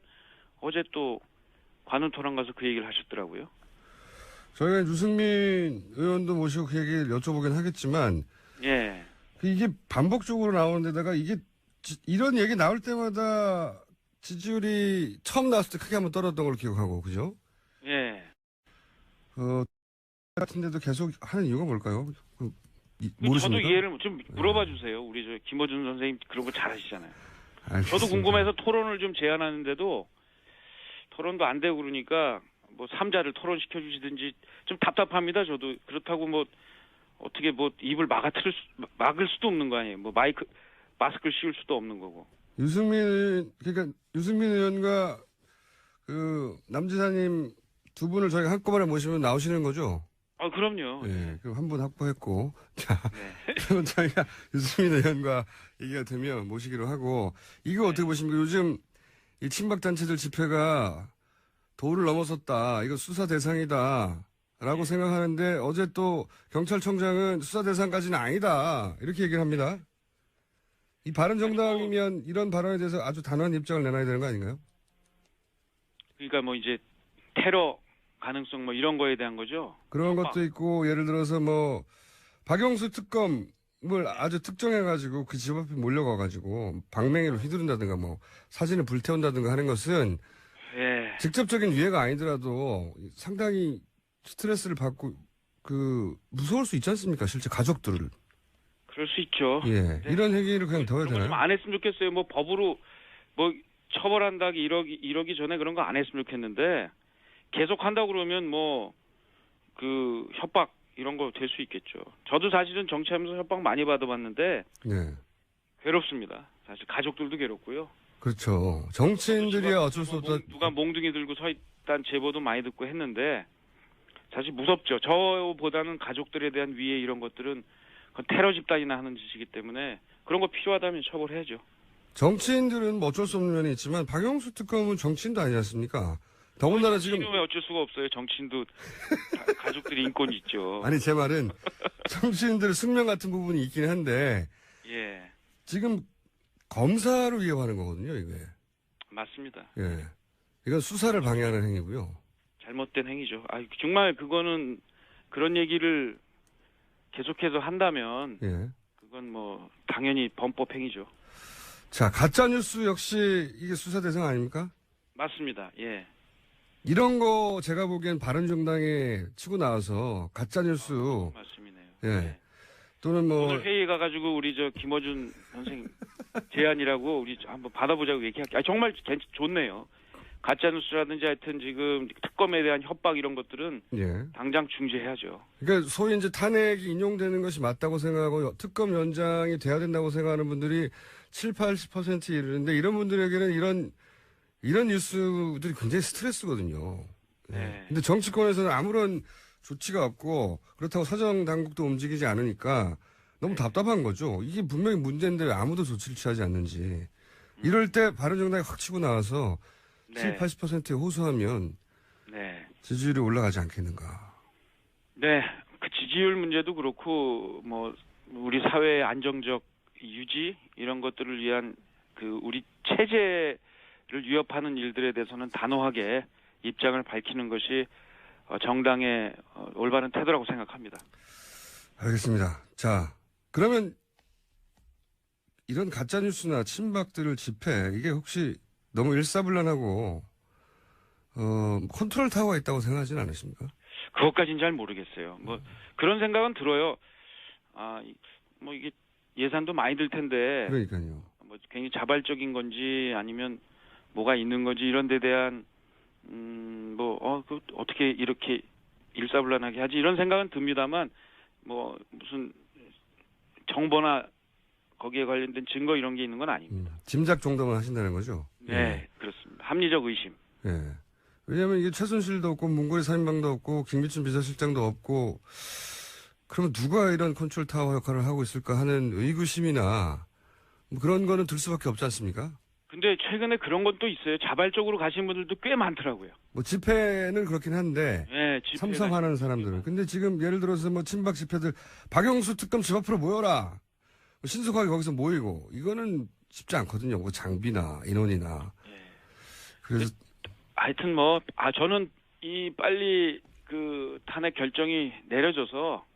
어제 또 관훈토론 가서 그 얘기를 하셨더라고요. 저희가 유승민 의원도 모시고 그 얘기를 여쭤보긴 하겠지만 이게 반복적으로 나오는 데다가 이게 이런 얘기 나올 때마다 지지율이 처음 나왔을 때 크게 한번 떨어졌던 걸로 기억하고 그죠? 같은데도 계속 하는 이유가 뭘까요? 모르십니까? 저도 이해를 좀 물어봐 주세요. 우리 김어준 선생님 그런 거 잘하시잖아요. 알겠습니다. 저도 궁금해서 토론을 좀 제안하는데도 토론도 안 되고 그러니까 뭐 3자를 토론시켜 주시든지 좀 답답합니다. 저도 그렇다고 뭐 어떻게 뭐 입을 막을 수도 없는 거 아니에요. 뭐 마스크를 씌울 수도 없는 거고. 유승민 의원과 그 남지사님 두 분을 저희가 한꺼번에 모시면 나오시는 거죠? 그럼요. 그럼 한 분 확보했고. 자, 그럼 저희가 유승민 의원과 얘기가 되면 모시기로 하고, 이거 어떻게 보십니까? 요즘 이 친박단체들 집회가 도를 넘어섰다. 이거 수사 대상이다. 라고 생각하는데, 어제 또 경찰청장은 수사 대상까지는 아니다. 이렇게 얘기를 합니다. 이 바른정당이면 이런 발언에 대해서 아주 단호한 입장을 내놔야 되는 거 아닌가요? 그러니까 뭐 이제 테러 가능성 뭐 이런 거에 대한 거죠. 그런 것도 있고 예를 들어서 뭐 박영수 특검을 아주 특정해가지고 그 집 앞에 몰려가가지고 방맹이로 휘두른다든가 뭐 사진을 불태운다든가 하는 것은 직접적인 유해가 아니더라도 상당히 스트레스를 받고 무서울 수 있지 않습니까? 실제 가족들을. 그럴 수 있죠. 이런 얘기를 그냥 더 해야 되나요? 안 했으면 좋겠어요. 뭐 법으로 뭐 처벌한다기 이러기 전에 그런 거 안 했으면 좋겠는데 계속 한다고 그러면 뭐 그 협박 이런 거 될 수 있겠죠. 저도 사실은 정치하면서 협박 많이 받아봤는데 네. 괴롭습니다. 사실 가족들도 괴롭고요. 그렇죠. 정치인들이 어쩔 수 없다. 누가 몽둥이 들고 서 있다는 제보도 많이 듣고 했는데 사실 무섭죠. 저보다는 가족들에 대한 위해 이런 것들은 그건 테러 집단이나 하는 짓이기 때문에 그런 거 필요하다면 처벌해야죠. 정치인들은 뭐 어쩔 수 없는 면이 있지만 박영수 특검은 정치인도 아니지 않습니까? 더군다나 지금 정치인은 왜 어쩔 수가 없어요. 정치인도 가족들이 인권이 있죠. 아니 제 말은 정치인들 숙명 같은 부분이 있긴 한데 예, 지금 검사를 위협하는 거거든요, 이게. 맞습니다. 예. 이건 수사를 방해하는 행위고요. 잘못된 행위죠. 정말 그거는 그런 얘기를 계속해서 한다면 예. 그건 뭐 당연히 범법 행위죠. 자, 가짜뉴스 역시 이게 수사 대상 아닙니까? 맞습니다. 예. 이런 거 제가 보기엔 바른정당에 치고 나와서 가짜뉴스, 말씀이네요. 예. 예. 또는 뭐, 오늘 회의 가가지고 우리 김어준 선생 제안이라고 우리 한번 받아보자고 얘기할게요. 정말 좋네요. 가짜뉴스라든지 하여튼 지금 특검에 대한 협박 이런 것들은 예. 당장 중지해야죠. 그러니까 소위 이제 탄핵이 인용되는 것이 맞다고 생각하고 특검 연장이 돼야 된다고 생각하는 분들이 70~80% 이르는데 이런 분들에게는 이런 뉴스들이 굉장히 스트레스거든요. 예. 네. 근데 정치권에서는 아무런 조치가 없고 그렇다고 사정 당국도 움직이지 않으니까 너무 답답한 거죠. 이게 분명히 문제인데 왜 아무도 조치를 취하지 않는지. 이럴 때 바른정당이 확 치고 나와서 네. 70~80%에 호소하면 네. 지지율이 올라가지 않겠는가. 네. 그 지지율 문제도 그렇고 뭐 우리 사회의 안정적 유지 이런 것들을 위한 그 우리 체제를 위협하는 일들에 대해서는 단호하게 입장을 밝히는 것이 정당의 올바른 태도라고 생각합니다. 알겠습니다. 자, 그러면 이런 가짜뉴스나 친박들을 집회, 이게 혹시 너무 일사불란하고, 컨트롤 타워가 있다고 생각하지는 않으십니까? 그것까지는 잘 모르겠어요. 뭐, 그런 생각은 들어요. 뭐 이게 예산도 많이 들 텐데, 그러니까요. 뭐 굉장히 자발적인 건지 아니면 뭐가 있는 건지 이런 데 대한, 그 어떻게 이렇게 일사불란하게 하지 이런 생각은 듭니다만, 뭐, 무슨 정보나 거기에 관련된 증거 이런 게 있는 건 아닙니다. 짐작 정도만 하신다는 거죠? 네, 그렇습니다. 합리적 의심. 예. 왜냐면 이게 최순실도 없고, 문고리 3인방도 없고, 김기춘 비서실장도 없고, 그러면 누가 이런 컨트롤 타워 역할을 하고 있을까 하는 의구심이나, 뭐 그런 거는 들 수밖에 없지 않습니까? 근데 최근에 그런 것도 있어요. 자발적으로 가신 분들도 꽤 많더라고요. 뭐 집회는 그렇긴 한데, 네, 삼삼하는 사람들은. 근데 지금 예를 들어서 뭐 친박 집회들, 박영수 특검 집 앞으로 모여라! 신속하게 거기서 모이고, 이거는 쉽지 않거든요. 뭐 장비나 인원이나. 네. 그래서, 하여튼 저는 빨리 그 탄핵 결정이 내려져서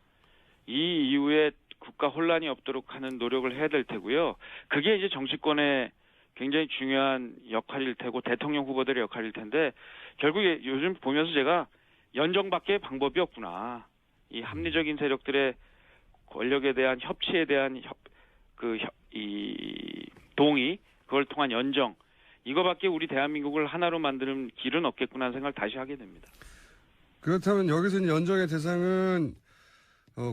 이 이후에 국가 혼란이 없도록 하는 노력을 해야 될 테고요. 그게 이제 정치권의 굉장히 중요한 역할일 테고 대통령 후보들의 역할일 텐데 결국에 요즘 보면서 제가 연정밖에 방법이 없구나. 이 합리적인 세력들의 권력에 대한 협치에 대한 동의, 그걸 통한 연정, 이거밖에 우리 대한민국을 하나로 만드는 길은 없겠구나 하는 생각을 다시 하게 됩니다. 그렇다면 여기서 연정의 대상은,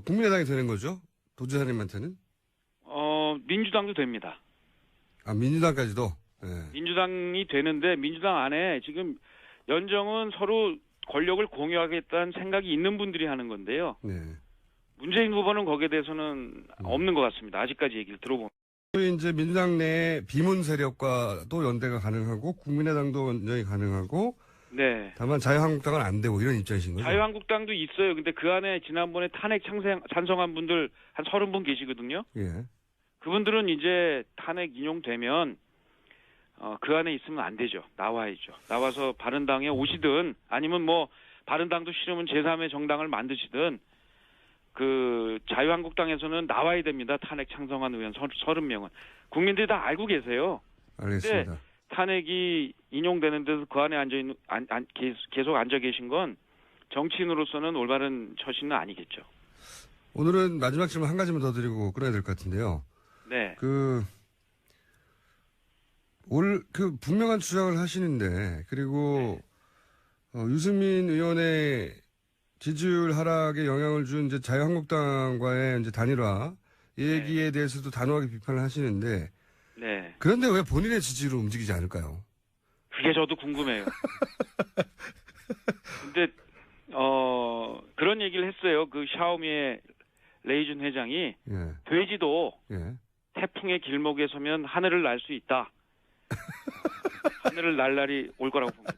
국민의당이 되는 거죠? 도지사님한테는? 민주당도 됩니다. 민주당까지도? 네. 민주당이 되는데 민주당 안에 지금 연정은 서로 권력을 공유하겠다는 생각이 있는 분들이 하는 건데요. 네. 문재인 후보는 거기에 대해서는 없는 것 같습니다. 아직까지 얘기를 들어보면. 이제 민주당 내 비문 세력과도 연대가 가능하고 국민의당도 연정이 가능하고 네. 다만 자유한국당은 안 되고 이런 입장이신 거죠? 자유한국당도 있어요. 근데 그 안에 지난번에 탄핵 찬성한 분들 한 30분 계시거든요. 예. 그분들은 이제 탄핵 인용되면 그 안에 있으면 안 되죠. 나와야죠. 나와서 바른당에 오시든 아니면 뭐 바른당도 싫으면 제3의 정당을 만드시든 그 자유한국당에서는 나와야 됩니다. 탄핵 찬성한 의원 30명은. 국민들이 다 알고 계세요. 알겠습니다. 근데 탄핵이 인용되는 데서 그 안에 계속 앉아 계신 건 정치인으로서는 올바른 처신은 아니겠죠. 오늘은 마지막 질문 한 가지만 더 드리고 끊어야 될 것 같은데요. 네. 분명한 주장을 하시는데, 그리고, 유승민 의원의 지지율 하락에 영향을 준 이제 자유한국당과의 이제 단일화 이 얘기에 대해서도 단호하게 비판을 하시는데 네. 그런데 왜 본인의 지지로 움직이지 않을까요? 그게 저도 궁금해요. 근데 그런 얘기를 했어요. 그 샤오미의 레이준 회장이 예. 돼지도 예. 태풍의 길목에 서면 하늘을 날 수 있다. 하늘을 날 날이 올 거라고 봅니다.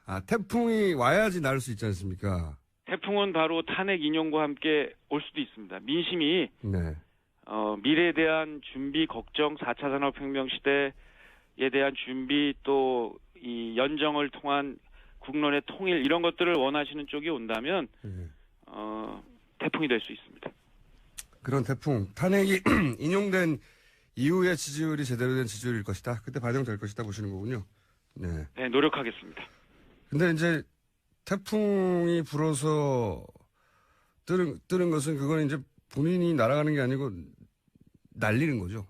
아, 태풍이 와야지 날 수 있지 않습니까? 태풍은 바로 탄핵 인용과 함께 올 수도 있습니다. 민심이 네. 미래에 대한 준비, 걱정, 4차 산업혁명 시대에 대한 준비 또 이 연정을 통한 국론의 통일 이런 것들을 원하시는 쪽이 온다면 예. 태풍이 될 수 있습니다. 그런 태풍, 탄핵이 인용된 이후의 지지율이 제대로 된 지지율일 것이다. 그때 반영될 것이다 보시는 거군요. 네. 네, 노력하겠습니다. 근데 이제 태풍이 불어서 뜨는 것은 그건 이제 본인이 날아가는 게 아니고 날리는 거죠.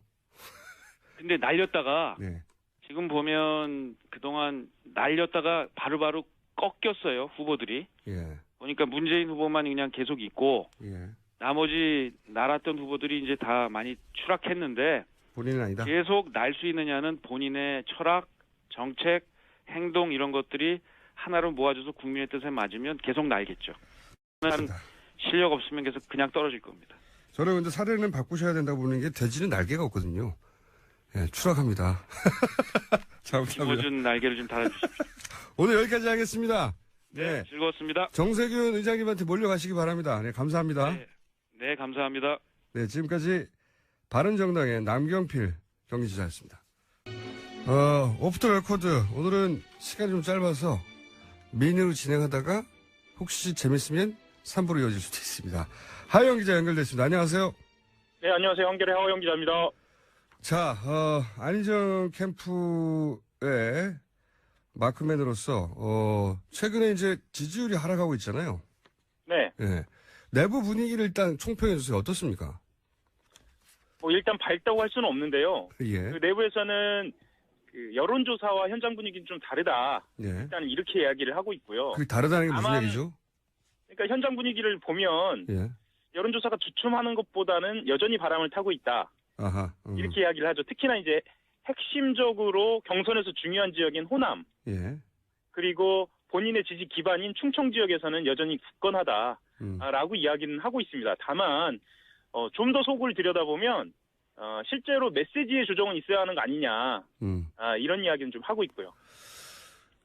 근데 날렸다가 네. 지금 보면 그동안 날렸다가 바로바로 꺾였어요, 후보들이. 예. 보니까 문재인 후보만 그냥 계속 있고 예. 나머지 날았던 후보들이 이제 다 많이 추락했는데 본인은 아니다. 계속 날 수 있느냐는 본인의 철학, 정책, 행동 이런 것들이 하나로 모아져서 국민의 뜻에 맞으면 계속 날겠죠. 맞습니다. 실력 없으면 계속 그냥 떨어질 겁니다. 저는 근데 사례는 바꾸셔야 된다고 보는 게 돼지는 날개가 없거든요. 예, 추락합니다. 잘못합니다. 김어준 날개를 좀 달아주십시오. 오늘 여기까지 하겠습니다. 네, 즐거웠습니다. 정세균 의장님한테 몰려가시기 바랍니다. 네, 감사합니다. 네, 감사합니다. 네, 지금까지 바른정당의 남경필 경기지사였습니다. 오프 더 레코드. 오늘은 시간이 좀 짧아서 미니로 진행하다가 혹시 재밌으면 3부로 이어질 수도 있습니다. 하영 기자 연결됐습니다. 안녕하세요. 네, 안녕하세요. 한겨레 하호영 기자입니다. 자, 안희정 캠프의 마크맨으로서, 최근에 이제 지지율이 하락하고 있잖아요. 네. 예. 내부 분위기를 일단 총평해 주세요. 어떻습니까? 뭐 일단 밝다고 할 수는 없는데요. 예. 그 내부에서는 그 여론조사와 현장 분위기는 좀 다르다. 예. 일단 이렇게 이야기를 하고 있고요. 그게 다르다는 게 무슨 다만 얘기죠? 그러니까 현장 분위기를 보면 예. 여론조사가 주춤하는 것보다는 여전히 바람을 타고 있다. 아하. 이렇게 이야기를 하죠. 특히나 이제 핵심적으로 경선에서 중요한 지역인 호남, 예. 그리고 본인의 지지 기반인 충청 지역에서는 여전히 굳건하다라고 이야기는 하고 있습니다. 다만 좀 더 속을 들여다보면 실제로 메시지의 조정은 있어야 하는 거 아니냐, 이런 이야기는 좀 하고 있고요.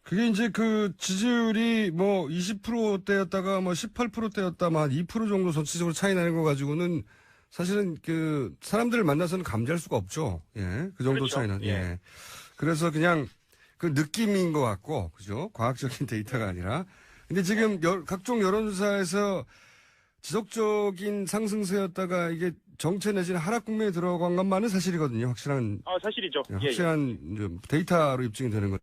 그게 이제 그 지지율이 뭐 20%대였다가 뭐 18%대였다, 한 2% 정도 전체적으로 차이 나는 거 가지고는 사실은 그 사람들을 만나서는 감지할 수가 없죠. 예. 그 정도 그렇죠. 차이는. 예. 예. 그래서 그냥 그 느낌인 것 같고, 그죠? 과학적인 데이터가 아니라. 근데 지금 각종 여론조사에서 지속적인 상승세였다가 이게 정체 내지는 하락 국면에 들어간 것만은 사실이거든요. 확실한. 사실이죠. 확실한 데이터로 입증이 되는 것.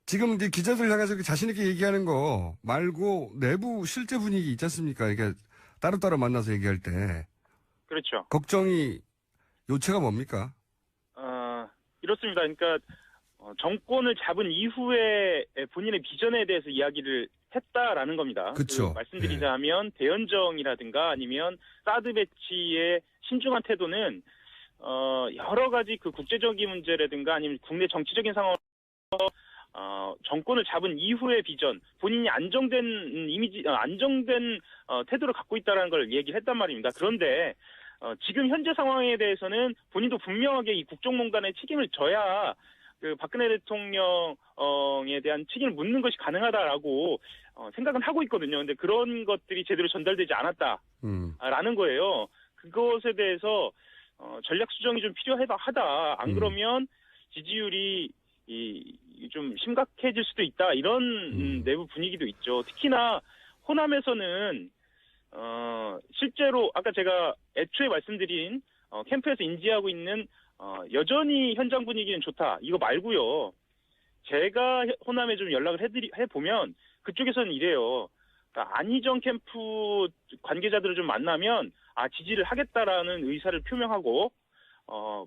지금 이제 기자들 향해서 자신있게 얘기하는 거 말고 내부 실제 분위기 있지 않습니까? 이게 따로따로 만나서 얘기할 때. 그렇죠. 걱정이, 요체가 뭡니까? 이렇습니다. 그러니까 정권을 잡은 이후에 본인의 비전에 대해서 이야기를 했다라는 겁니다. 그렇죠. 말씀드리자면 대연정이라든가 아니면 사드 배치의 신중한 태도는 여러 가지 그 국제적인 문제라든가 아니면 국내 정치적인 상황에서 정권을 잡은 이후의 비전, 본인이 안정된 이미지, 안정된 태도를 갖고 있다는 걸 얘기를 했단 말입니다. 그런데 지금 현재 상황에 대해서는 본인도 분명하게 이 국정농단의 책임을 져야 그 박근혜 대통령에 대한 책임을 묻는 것이 가능하다라고 생각은 하고 있거든요. 근데 그런 것들이 제대로 전달되지 않았다라는 거예요. 그것에 대해서 전략 수정이 좀 필요하다. 안 그러면 지지율이 좀 심각해질 수도 있다. 이런 내부 분위기도 있죠. 특히나 호남에서는 실제로 아까 제가 애초에 말씀드린 캠프에서 인지하고 있는 여전히 현장 분위기는 좋다. 이거 말고요. 제가 호남에 좀 연락을 해보면 그쪽에서는 이래요. 그러니까 안희정 캠프 관계자들을 좀 만나면 지지를 하겠다라는 의사를 표명하고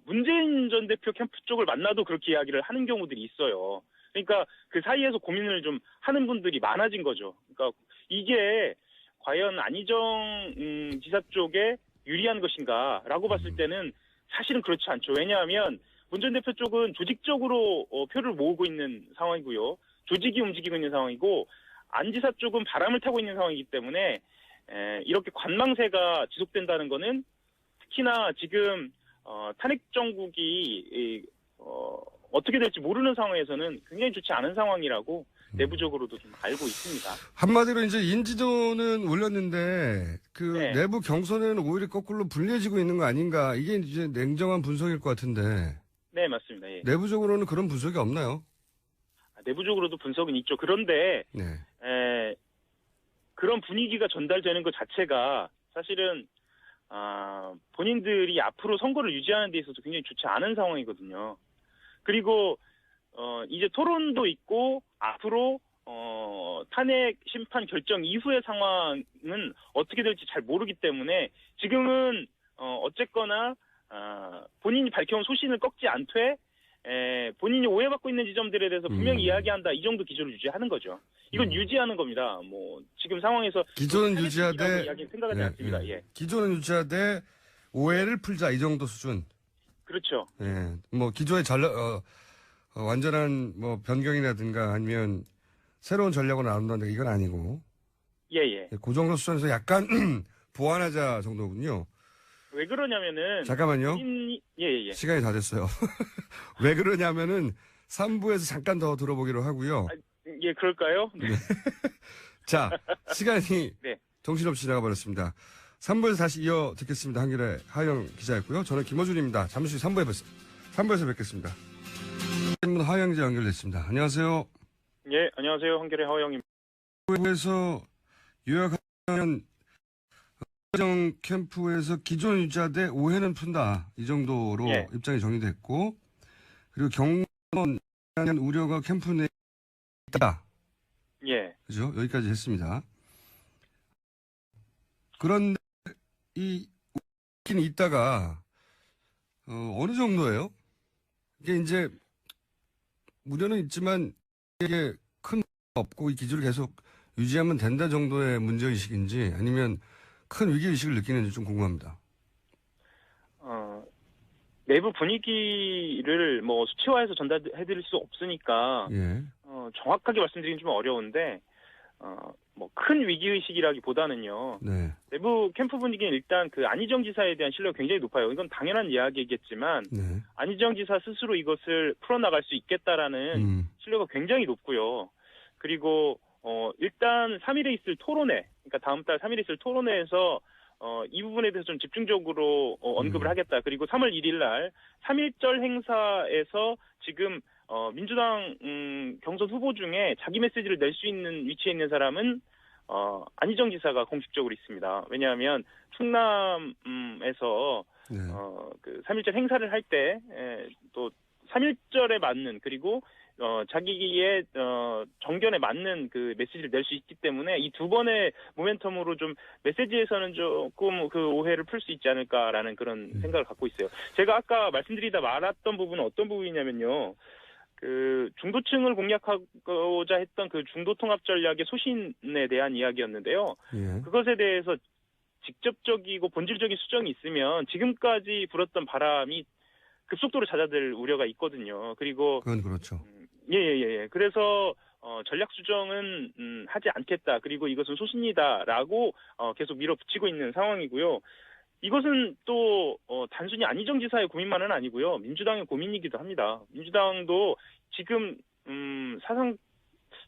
문재인 전 대표 캠프 쪽을 만나도 그렇게 이야기를 하는 경우들이 있어요. 그러니까 그 사이에서 고민을 좀 하는 분들이 많아진 거죠. 그러니까 이게 과연 안희정 지사 쪽에 유리한 것인가라고 봤을 때는 사실은 그렇지 않죠. 왜냐하면 문 전 대표 쪽은 조직적으로 표를 모으고 있는 상황이고요. 조직이 움직이고 있는 상황이고 안 지사 쪽은 바람을 타고 있는 상황이기 때문에 이렇게 관망세가 지속된다는 거는 특히나 지금 탄핵 정국이 어떻게 될지 모르는 상황에서는 굉장히 좋지 않은 상황이라고 내부적으로도 좀 알고 있습니다. 한마디로 이제 인지도는 올렸는데 네. 내부 경선에는 오히려 거꾸로 불리해지고 있는 거 아닌가, 이게 이제 냉정한 분석일 것 같은데. 네, 맞습니다. 예. 내부적으로는 그런 분석이 없나요? 내부적으로도 분석은 있죠. 그런데 네. 그런 분위기가 전달되는 것 자체가 사실은 본인들이 앞으로 선거를 유지하는 데 있어서 굉장히 좋지 않은 상황이거든요. 그리고 이제 토론도 있고 앞으로 탄핵 심판 결정 이후의 상황은 어떻게 될지 잘 모르기 때문에 지금은 어쨌거나 본인이 밝혀온 소신을 꺾지 않되 본인이 오해받고 있는 지점들에 대해서 분명히 이야기한다, 이 정도 기조를 유지하는 거죠. 이건 유지하는 겁니다. 뭐 지금 상황에서 기조는 유지하되 생각하지 않습니다. 예. 기조는 유지하되 오해를 풀자, 이 정도 수준. 그렇죠. 예. 뭐 기조의 완전한 뭐 변경이라든가 아니면 새로운 전략으로 나온다든가 이건 아니고. 예. 그 정도 수준에서 약간 보완하자 정도군요. 왜 그러냐면은 잠깐만요. 예. 시간이 다 됐어요. 왜 그러냐면은 3부에서 잠깐 더 들어보기로 하고요. 예, 그럴까요? 네. 자, 시간이 네. 정신없이 지나가 버렸습니다. 3부에서 다시 이어 듣겠습니다. 한겨레 하영 기자였고요. 저는 김어준입니다. 잠시 후 3부에서 뵙겠습니다. 신문 하영 기자 연결됐습니다. 안녕하세요. 예, 안녕하세요. 한겨레 하영입니다. 그래서 요약하면 정 캠프에서 기존 유지하되 오해는 푼다, 이 정도로 예. 입장이 정리됐고, 그리고 경선에 대한 우려가 캠프 내에 있다. 예. 그죠? 여기까지 했습니다. 그런데 이 웃긴 있다가 어느 정도예요? 이게 이제 우려는 있지만 이게 큰 없고 이 기조를 계속 유지하면 된다 정도의 문제의식인지 아니면 큰 위기의식을 느끼는지 좀 궁금합니다. 내부 분위기를 뭐 수치화해서 전달해드릴 수 없으니까 예. 정확하게 말씀드리긴 좀 어려운데 뭐 큰 위기의식이라기보다는요. 네. 내부 캠프 분위기는 일단 그 안희정 지사에 대한 신뢰가 굉장히 높아요. 이건 당연한 이야기겠지만 네. 안희정 지사 스스로 이것을 풀어나갈 수 있겠다라는 신뢰가 굉장히 높고요. 그리고 일단 3일에 있을 토론회, 그러니까 다음 달 3일에 있을 토론회에서 이 부분에 대해서 좀 집중적으로 언급을 하겠다. 그리고 3월 1일 날 3.1절 행사에서 지금 민주당 경선 후보 중에 자기 메시지를 낼 수 있는 위치에 있는 사람은 안희정 지사가 공식적으로 있습니다. 왜냐하면 충남에서 네. 그 3.1절 행사를 할 때 또 3.1절에 맞는, 그리고 자기의 정견에 맞는 그 메시지를 낼 수 있기 때문에 이 두 번의 모멘텀으로 좀 메시지에서는 조금 그 오해를 풀 수 있지 않을까라는 그런 생각을 갖고 있어요. 제가 아까 말씀드리다 말았던 부분은 어떤 부분이냐면요. 그 중도층을 공략하고자 했던 그 중도 통합 전략의 소신에 대한 이야기였는데요. 예. 그것에 대해서 직접적이고 본질적인 수정이 있으면 지금까지 불었던 바람이 급속도로 잦아들 우려가 있거든요. 그리고 그건 그렇죠. 예. 그래서 전략 수정은 하지 않겠다. 그리고 이것은 소신이다라고 계속 밀어붙이고 있는 상황이고요. 이것은 또 단순히 안희정 지사의 고민만은 아니고요. 민주당의 고민이기도 합니다. 민주당도 지금 사상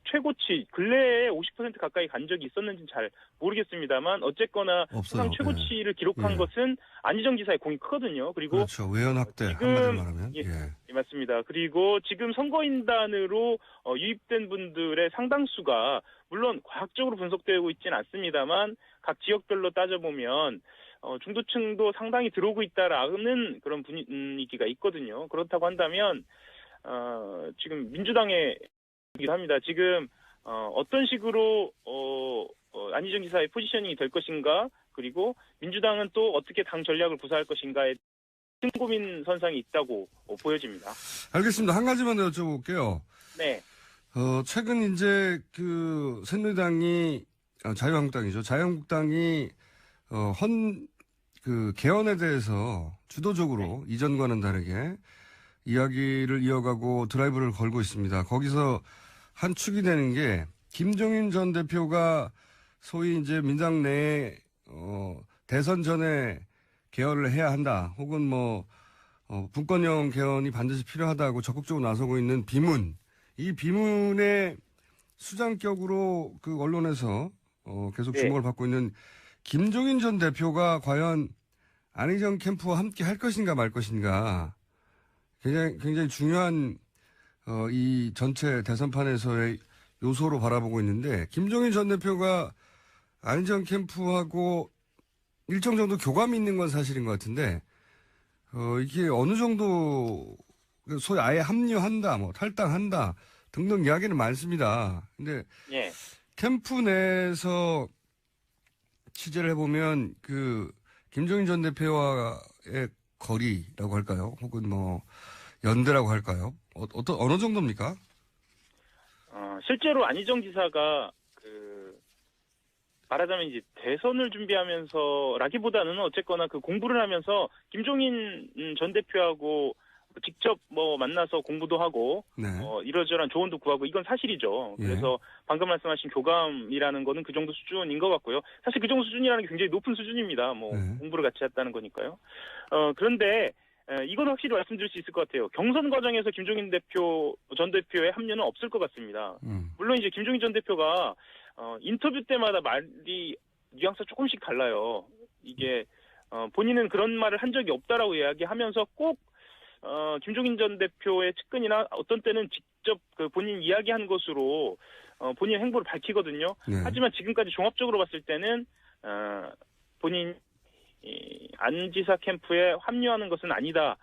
최고치, 근래에 50% 가까이 간 적이 있었는지는 잘 모르겠습니다만 어쨌거나 없어요. 사상 최고치를 기록한 예. 것은 안희정 지사의 공이 크거든요. 그리고 그렇죠. 외연확대, 한마디로 말하면. 예. 맞습니다. 그리고 지금 선거인단으로 유입된 분들의 상당수가 물론 과학적으로 분석되고 있지는 않습니다만 각 지역별로 따져보면 중도층도 상당히 들어오고 있다라는 그런 분위기가 있거든요. 그렇다고 한다면 지금 민주당의 이기도 합니다. 지금 어떤 식으로 안희정 지사의 포지셔닝이 될 것인가, 그리고 민주당은 또 어떻게 당 전략을 구사할 것인가에 큰 고민 선상이 있다고 보여집니다. 알겠습니다. 한 가지만 더 여쭤볼게요. 네. 최근 이제 새누리당이, 자유한국당이죠. 자유한국당이, 개헌에 대해서 주도적으로 이전과는 다르게 이야기를 이어가고 드라이브를 걸고 있습니다. 거기서 한 축이 되는 게 김종인 전 대표가 소위 이제 민당 내에, 대선 전에 개헌을 해야 한다. 혹은 분권형 개헌이 반드시 필요하다고 적극적으로 나서고 있는 비문. 이 비문의 수장격으로 언론에서 계속 주목을 받고 있는 김종인 전 대표가 과연 안희정 캠프와 함께 할 것인가 말 것인가 굉장히 중요한 이 전체 대선판에서의 요소로 바라보고 있는데 김종인 전 대표가 안희정 캠프하고 일정 정도 교감이 있는 건 사실인 것 같은데 이게 어느 정도 소위 아예 합류한다, 탈당한다 등등 이야기는 많습니다. 근데 예. 캠프 내에서 취재를 해보면 김종인 전 대표와의 거리라고 할까요? 혹은 연대라고 할까요? 어느 정도입니까? 실제로 안희정 지사가 말하자면 이제 대선을 준비하면서라기보다는 어쨌거나 공부를 하면서 김종인 전 대표하고 직접 만나서 공부도 하고 네. 이러저러한 조언도 구하고 이건 사실이죠. 그래서 방금 말씀하신 교감이라는 거는 그 정도 수준인 것 같고요. 사실 그 정도 수준이라는 게 굉장히 높은 수준입니다. 네. 공부를 같이 했다는 거니까요. 그런데 이건 확실히 말씀드릴 수 있을 것 같아요. 경선 과정에서 김종인 전 대표의 합류는 없을 것 같습니다. 물론 이제 김종인 전 대표가 인터뷰 때마다 말이 뉘앙스가 조금씩 달라요. 이게 본인은 그런 말을 한 적이 없다라고 이야기하면서 꼭 김종인 전 대표의 측근이나 어떤 때는 직접 본인 이야기한 것으로 본인 행보를 밝히거든요. 네. 하지만 지금까지 종합적으로 봤을 때는 본인 안 지사 캠프에 합류하는 것은 아니다.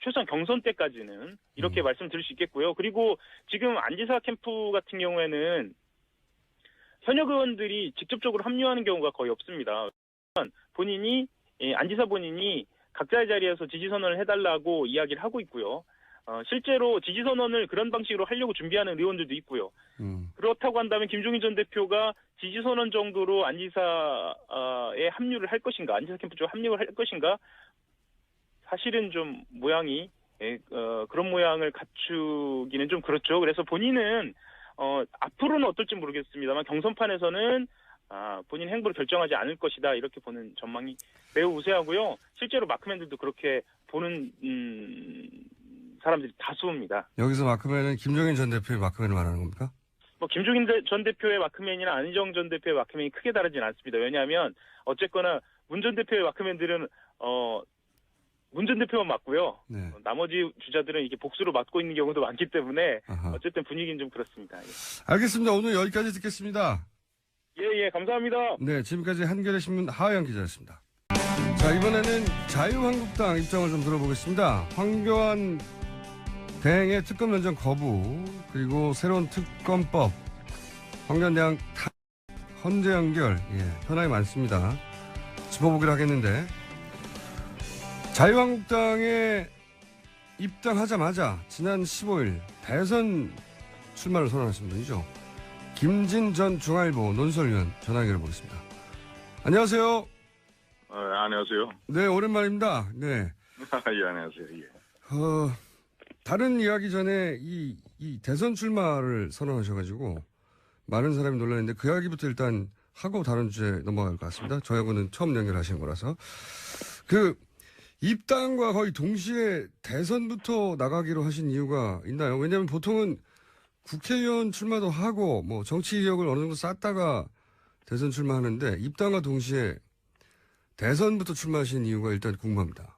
최소한 경선 때까지는 이렇게 말씀드릴 수 있겠고요. 그리고 지금 안 지사 캠프 같은 경우에는 현역 의원들이 직접적으로 합류하는 경우가 거의 없습니다. 안 지사 본인이 각자의 자리에서 지지선언을 해달라고 이야기를 하고 있고요. 실제로 지지선언을 그런 방식으로 하려고 준비하는 의원들도 있고요. 그렇다고 한다면 김종인 전 대표가 지지선언 정도로 안지사에 합류를 할 것인가, 안지사 캠프 쪽에 합류를 할 것인가, 사실은 좀 모양이 그런 모양을 갖추기는 좀 그렇죠. 그래서 본인은 앞으로는 어떨지 모르겠습니다만 경선판에서는 본인 행보를 결정하지 않을 것이다 이렇게 보는 전망이 매우 우세하고요. 실제로 마크맨들도 그렇게 보는 사람들이 다수입니다. 여기서 마크맨은 김종인 전 대표의 마크맨을 말하는 겁니까? 김종인 전 대표의 마크맨이나 안희정 전 대표의 마크맨이 크게 다르진 않습니다. 왜냐하면 어쨌거나 문 전 대표의 마크맨들은 문 전 대표만 맞고요. 네. 나머지 주자들은 이게 복수로 맞고 있는 경우도 많기 때문에 아하. 어쨌든 분위기는 좀 그렇습니다. 예. 알겠습니다. 오늘 여기까지 듣겠습니다. 예, 감사합니다. 네, 지금까지 한겨레 신문 하영 기자였습니다. 자, 이번에는 자유한국당 입장을 좀 들어보겠습니다. 황교안 대행의 특검 연장 거부, 그리고 새로운 특검법, 황교안 헌재 연결, 현안이 많습니다. 짚어보기로 하겠는데, 자유한국당에 입당하자마자 지난 15일 대선 출마를 선언하신 분이죠. 김진 전 중앙일보 논설위원 전화 연결해 보겠습니다. 안녕하세요. 안녕하세요. 네, 오랜만입니다. 네. 예, 안녕하세요. 예. 다른 이야기 전에 이 대선 출마를 선언하셔가지고 많은 사람이 놀랐는데 그 이야기부터 일단 하고 다른 주제 넘어갈 것 같습니다. 저하고는 처음 연결하신 거라서. 입당과 거의 동시에 대선부터 나가기로 하신 이유가 있나요? 왜냐하면 보통은 국회의원 출마도 하고 정치 이력을 어느 정도 쌓다가 대선 출마하는데 입당과 동시에 대선부터 출마하신 이유가 일단 궁금합니다.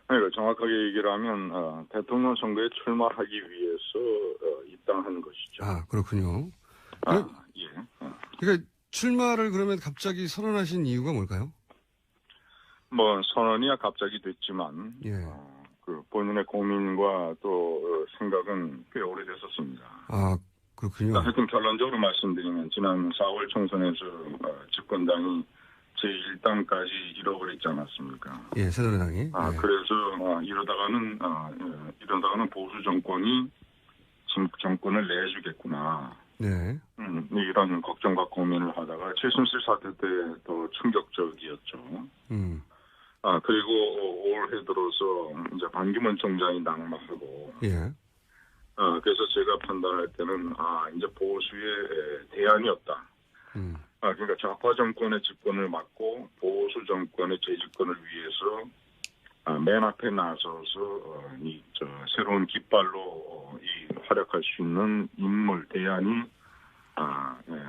그러니까 정확하게 얘기를 하면 대통령 선거에 출마하기 위해서 입당한 것이죠. 아, 그렇군요. 예. 그러니까 출마를 그러면 갑자기 선언하신 이유가 뭘까요? 선언이야 갑자기 됐지만 예. 본인의 고민과 또 생각은 꽤 오래됐었습니다. 아, 그렇군요. 하여튼 결론적으로 말씀드리면 지난 4월 총선에서 집권당이 제1당까지 잃어버렸지 않았습니까? 예, 새누리당이. 그래서 이러다가는 보수 정권이 정권을 내주겠구나. 네. 이런 걱정과 고민을 하다가 최순실 사태 때 더 충격적이었죠. 그리고 올해 들어서 이제 반기문 총장이 낙마하고, 예. 그래서 제가 판단할 때는, 이제 보수의 대안이 없다. 그러니까 좌파 정권의 집권을 막고 보수 정권의 재집권을 위해서 맨 앞에 나서서 새로운 깃발로 활약할 수 있는 인물 대안이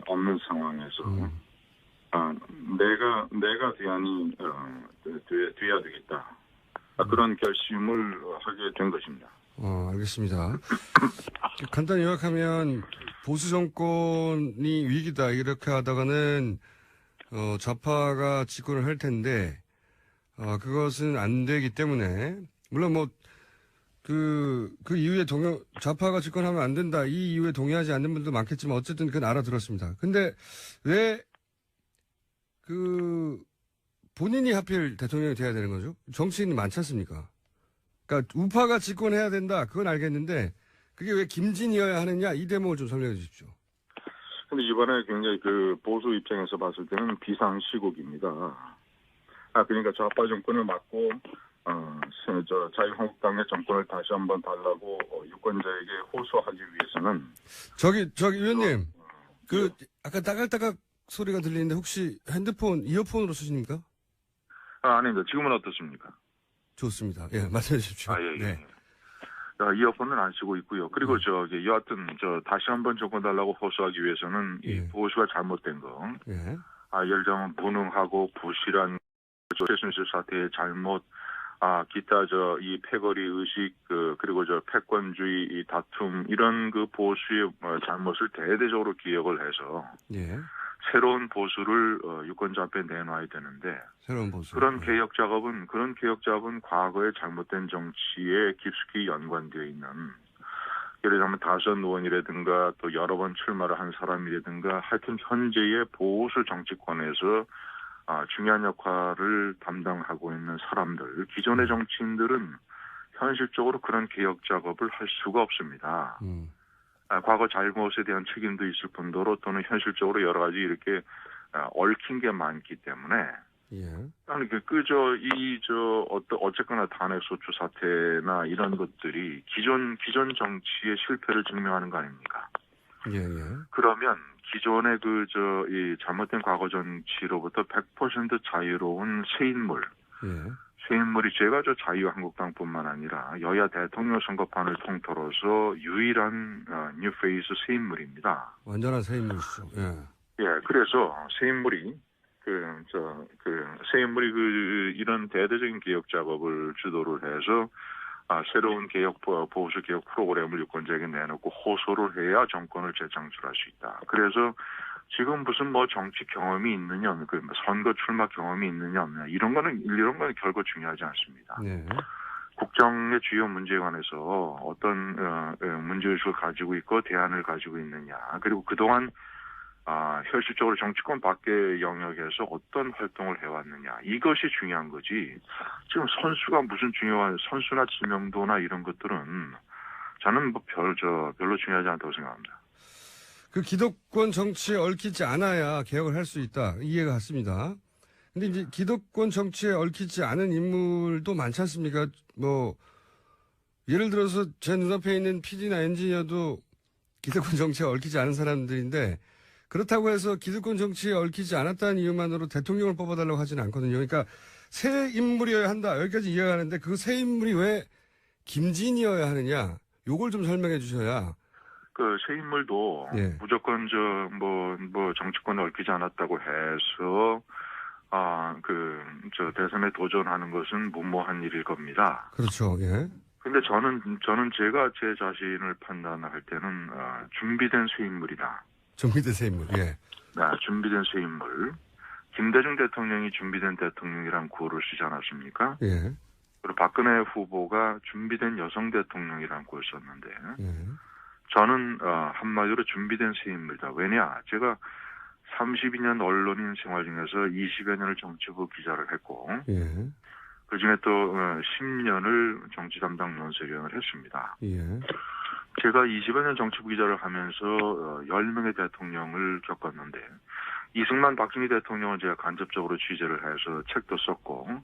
없는 상황에서 내가 대안이 돼야 되겠다. 그런 결심을 하게 된 것입니다. 알겠습니다. 간단히 요약하면 보수 정권이 위기다 이렇게 하다가는 좌파가 집권을 할 텐데 그것은 안 되기 때문에 물론 뭐 그 이후에 좌파가 집권하면 안 된다 이 이후에 동의하지 않는 분도 많겠지만 어쨌든 그건 알아들었습니다. 근데 왜 본인이 하필 대통령이 돼야 되는 거죠? 정치인이 많지 않습니까? 그러니까 우파가 집권해야 된다 그건 알겠는데 그게 왜 김진이어야 하느냐 이 대목을 좀 설명해 주십시오. 근데 이번에 굉장히 보수 입장에서 봤을 때는 비상시국입니다. 그러니까 좌파 정권을 막고 자유한국당의 정권을 다시 한번 달라고 유권자에게 호소하기 위해서는 저기 의원님 아까 따각따각 소리가 들리는데 혹시 핸드폰 이어폰으로 쓰십니까? 아닙니다. 지금은 어떻습니까? 좋습니다. 예, 말씀해 주십시오. 예. 네. 이어폰은 안 쓰고 있고요. 그리고 여하튼 다시 한번 정권 달라고 호소하기 위해서는 이 보수가 잘못된 거. 예. 예를 들면 무능하고 부실한 최순실 사태의 잘못, 기타 이 패거리 의식 그리고 패권주의 이 다툼 이런 보수의 잘못을 대대적으로 기억을 해서 새로운 보수를 유권자 앞에 내놔야 되는데 새로운 보수. 그런 개혁 작업은 과거의 잘못된 정치에 깊숙이 연관되어 있는 예를 들면 다선 의원이라든가 또 여러 번 출마를 한 사람이라든가 하여튼 현재의 보수 정치권에서 중요한 역할을 담당하고 있는 사람들, 기존의 정치인들은 현실적으로 그런 개혁 작업을 할 수가 없습니다. 과거 잘못에 대한 책임도 있을 뿐더러 또는 현실적으로 여러 가지 이렇게 얽힌 게 많기 때문에 아니 어쨌거나 탄핵 소추 사태나 이런 것들이 기존 정치의 실패를 증명하는 거 아닙니까? 그러면 기존의 이 잘못된 과거 정치로부터 100% 자유로운 새 인물이 제가 자유한국당뿐만 아니라 여야 대통령 선거판을 통틀어서 유일한 뉴페이스 새 인물입니다. 완전한 새 인물이죠. 그래서 새 인물이 이런 대대적인 개혁 작업을 주도를 해서 새로운 보수 개혁 프로그램을 유권자에게 내놓고 호소를 해야 정권을 재창출할 수 있다. 그래서 지금 무슨 정치 경험이 있느냐, 선거 출마 경험이 있느냐 없느냐 이런 거는 결코 중요하지 않습니다. 국정의 주요 문제에 관해서 어떤 문제의식을 가지고 있고 대안을 가지고 있느냐, 그리고 그동안 현실적으로 정치권 밖의 영역에서 어떤 활동을 해왔느냐 이것이 중요한 거지. 지금 선수가 무슨 중요한 선수나 지명도나 이런 것들은 저는 별로 중요하지 않다고 생각합니다. 기득권 정치에 얽히지 않아야 개혁을 할 수 있다. 이해가 갔습니다. 근데 이제 기득권 정치에 얽히지 않은 인물도 많지 않습니까? 예를 들어서 제 눈앞에 있는 PD나 엔지니어도 기득권 정치에 얽히지 않은 사람들인데 그렇다고 해서 기득권 정치에 얽히지 않았다는 이유만으로 대통령을 뽑아달라고 하지는 않거든요. 그러니까 새 인물이어야 한다. 여기까지 이해가 가는데 그 새 인물이 왜 김진이어야 하느냐. 요걸 좀 설명해 주셔야. 새 인물도 무조건 정치권에 얽히지 않았다고 해서 대선에 도전하는 것은 무모한 일일 겁니다. 그렇죠. 근데 저는 제가 제 자신을 판단할 때는 준비된 새 인물이다. 준비된 새 인물. 준비된 새 인물. 김대중 대통령이 준비된 대통령이란 구호를 쓰지 않았습니까? 그리고 박근혜 후보가 준비된 여성 대통령이란 구호를 썼는데 저는 한마디로 준비된 새 인물이다. 왜냐? 제가 32년 언론인 생활 중에서 20여 년을 정치부 기자를 했고 그중에 또 10년을 정치 담당 논설위원을 했습니다. 제가 20여 년 정치부 기자를 하면서 10명의 대통령을 겪었는데 이승만 박정희 대통령은 제가 간접적으로 취재를 해서 책도 썼고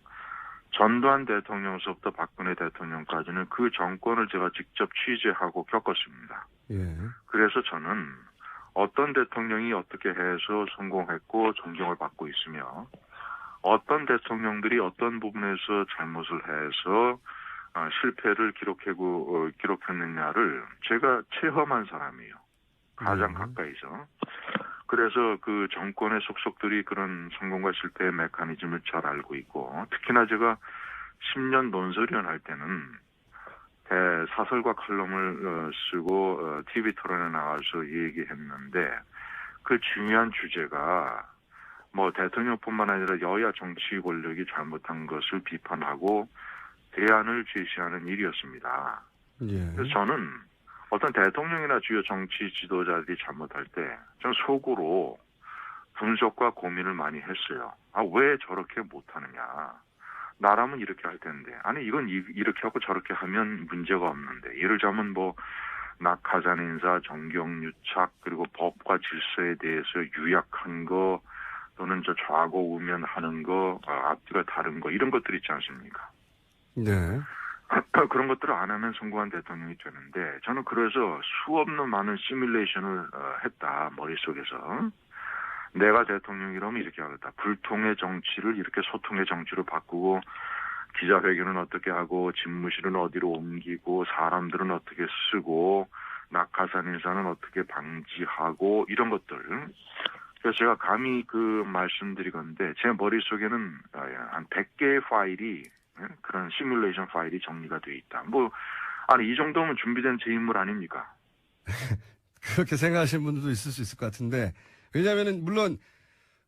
전두환 대통령서부터 박근혜 대통령까지는 그 정권을 제가 직접 취재하고 겪었습니다. 예. 그래서 저는 어떤 대통령이 어떻게 해서 성공했고 존경을 받고 있으며 어떤 대통령들이 어떤 부분에서 잘못을 해서 실패를 기록했느냐를 제가 체험한 사람이에요. 가장 가까이서. 그래서 그 정권의 속속들이 그런 성공과 실패의 메커니즘을 잘 알고 있고 특히나 제가 10년 논설위원 할 때는 사설과 칼럼을 쓰고 TV 토론에 나와서 얘기했는데 그 중요한 주제가 뭐 대통령뿐만 아니라 여야 정치 권력이 잘못한 것을 비판하고 대안을 제시하는 일이었습니다. 예. 그래서 저는 어떤 대통령이나 주요 정치 지도자들이 잘못할 때 저는 속으로 분석과 고민을 많이 했어요. 왜 저렇게 못하느냐. 나라면 이렇게 할 텐데. 아니 이건 이렇게 하고 저렇게 하면 문제가 없는데. 예를 들자면 뭐 낙하산 인사, 정경유착 그리고 법과 질서에 대해서 유약한 거 또는 저 좌고 우면하는 거, 앞뒤가 다른 거 이런 것들 있지 않습니까? 네. 그런 것들을 안 하면 성공한 대통령이 되는데 저는 그래서 수없는 많은 시뮬레이션을 했다 머릿속에서 내가 대통령이라면 이렇게 하겠다. 불통의 정치를 이렇게 소통의 정치로 바꾸고 기자회견은 어떻게 하고 집무실은 어디로 옮기고 사람들은 어떻게 쓰고 낙하산 인사는 어떻게 방지하고 이런 것들. 그래서 제가 감히 그 말씀드리건데 제 머릿속에는 한 100개의 파일이 그런 시뮬레이션 파일이 정리가 돼 있다. 아니 이 정도면 준비된 제 인물 아닙니까? 그렇게 생각하시는 분들도 있을 수 있을 것 같은데 왜냐하면은 물론